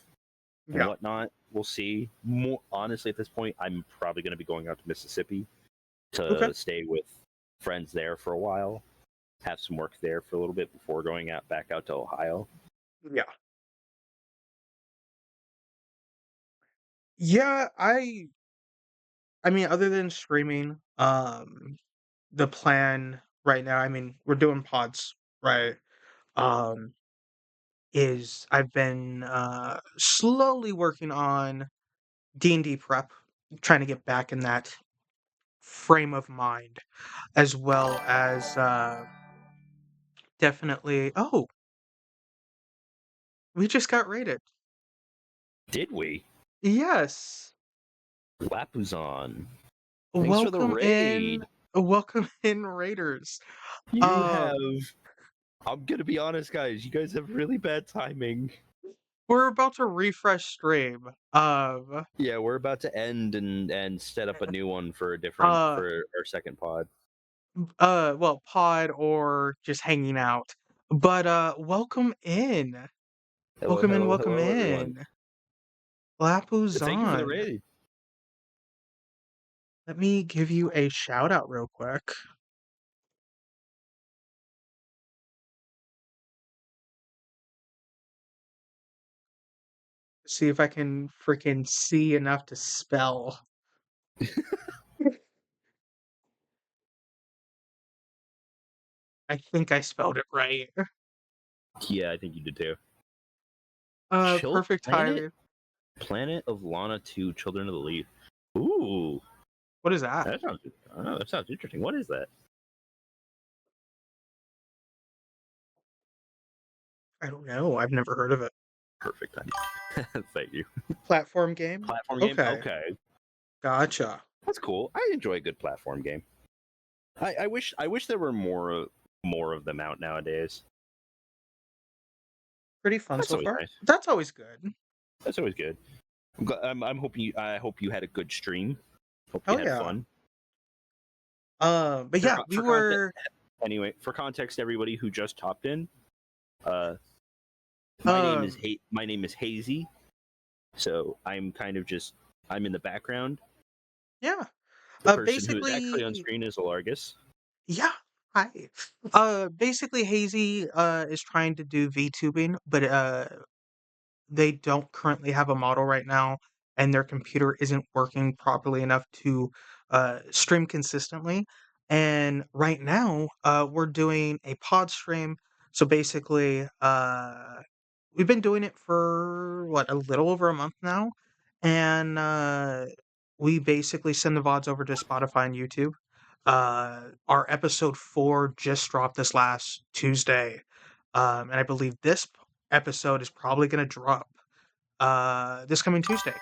and Yeah. whatnot. We'll see. More honestly, at this point, I'm probably going to be going out to Mississippi Okay. to stay with friends there for a while, have some work there for a little bit before going out back out to Ohio. Yeah. Yeah, I mean, other than streaming, the plan right now, I mean, we're doing pods, right? Um, is I've been slowly working on D&D prep, trying to get back in that frame of mind, as well as definitely. Oh, we just got rated. Did we? Yes. Lapuzon. Thanks for the Welcome in. raid. Welcome in, Raiders. You have. Um, I'm gonna be honest, guys. You guys have really bad timing. we're about to refresh stream. Yeah, we're about to end and set up a new one for a different Uh, for our second pod. well, pod or just hanging out. But welcome in. Hello, Welcome in, hello, welcome hello, everyone. in. Thank you for the Lapuzon. raid. Let me give you a shout out real quick. See if I can freaking see enough to spell. I think I spelled it right. Yeah, I think you did too. Chill Perfect Planet, timing. Planet of Lana 2, Children of the Leaf. Ooh, What is that? that sounds. I don't know. That sounds interesting. What is that? I don't know. I've never heard of it. Perfect time. Thank you. Platform game? Platform game. Okay. Okay, Gotcha. that's cool. I enjoy a good platform game. I wish there were more of them out nowadays. Pretty fun That's so always far. nice. That's always good. That's always good. I'm hoping you. I hope you had a good stream. Hope you Oh had yeah. fun. But yeah, we For context, were anyway, for context, everybody who just topped in, uh, um my name is Hazy. So I'm kind of just I'm in the background. yeah. The person who is actually on Basically screen is Alargus. yeah. Hi. Basically Hazy is trying to do VTubing, but they don't currently have a model right now, and their computer isn't working properly enough to stream consistently. And right now, we're doing a pod stream. So basically, we've been doing it for what, a little over a month now, and we basically send the VODs over to Spotify and YouTube. Our episode 4 just dropped this last Tuesday, and I believe this episode is probably going to drop this coming Tuesday.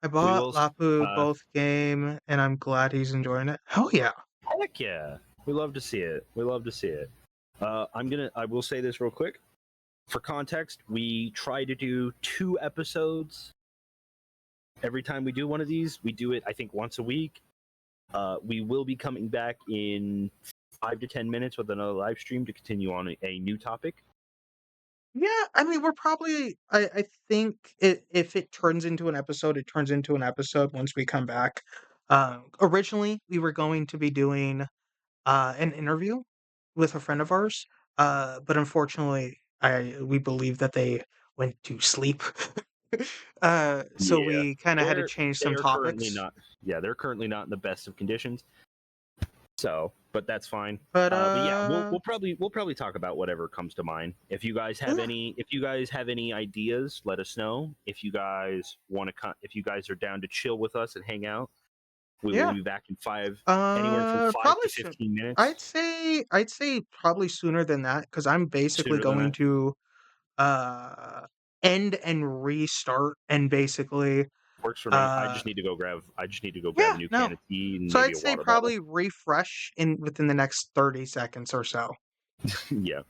I We bought will. Lapu both game, and I'm glad he's enjoying it. Hell yeah! Heck yeah, we love to see it. We love to see it. I will say this real quick. For context, we try to do 2 episodes every time we do one of these. We do it, I think, once a week. We will be coming back in 5 to 10 minutes with another live stream to continue on a new topic. Yeah, I mean, we're probably. I think if it turns into an episode, it turns into an episode once we come back. Originally, we were going to be doing an interview with a friend of ours, but unfortunately, I we believe that they went to sleep. So Yeah, we kind of had to change they some are currently topics. not. Yeah, they're currently not in the best of conditions. So, but that's fine. But But yeah, we'll probably talk about whatever comes to mind. yeah, If you guys have any ideas, let us know. If you guys want to, if you guys are down to chill with us and hang out, we will yeah. be back in anywhere from five Probably to soon. 15 minutes. I'd say probably sooner than that because I'm basically Sooner than going that to uh end and restart and basically works for me. uh I just need to go grab yeah, a new no. can of tea and So maybe I'd a say water bottle. probably refresh in within the next 30 seconds or so. Yeah.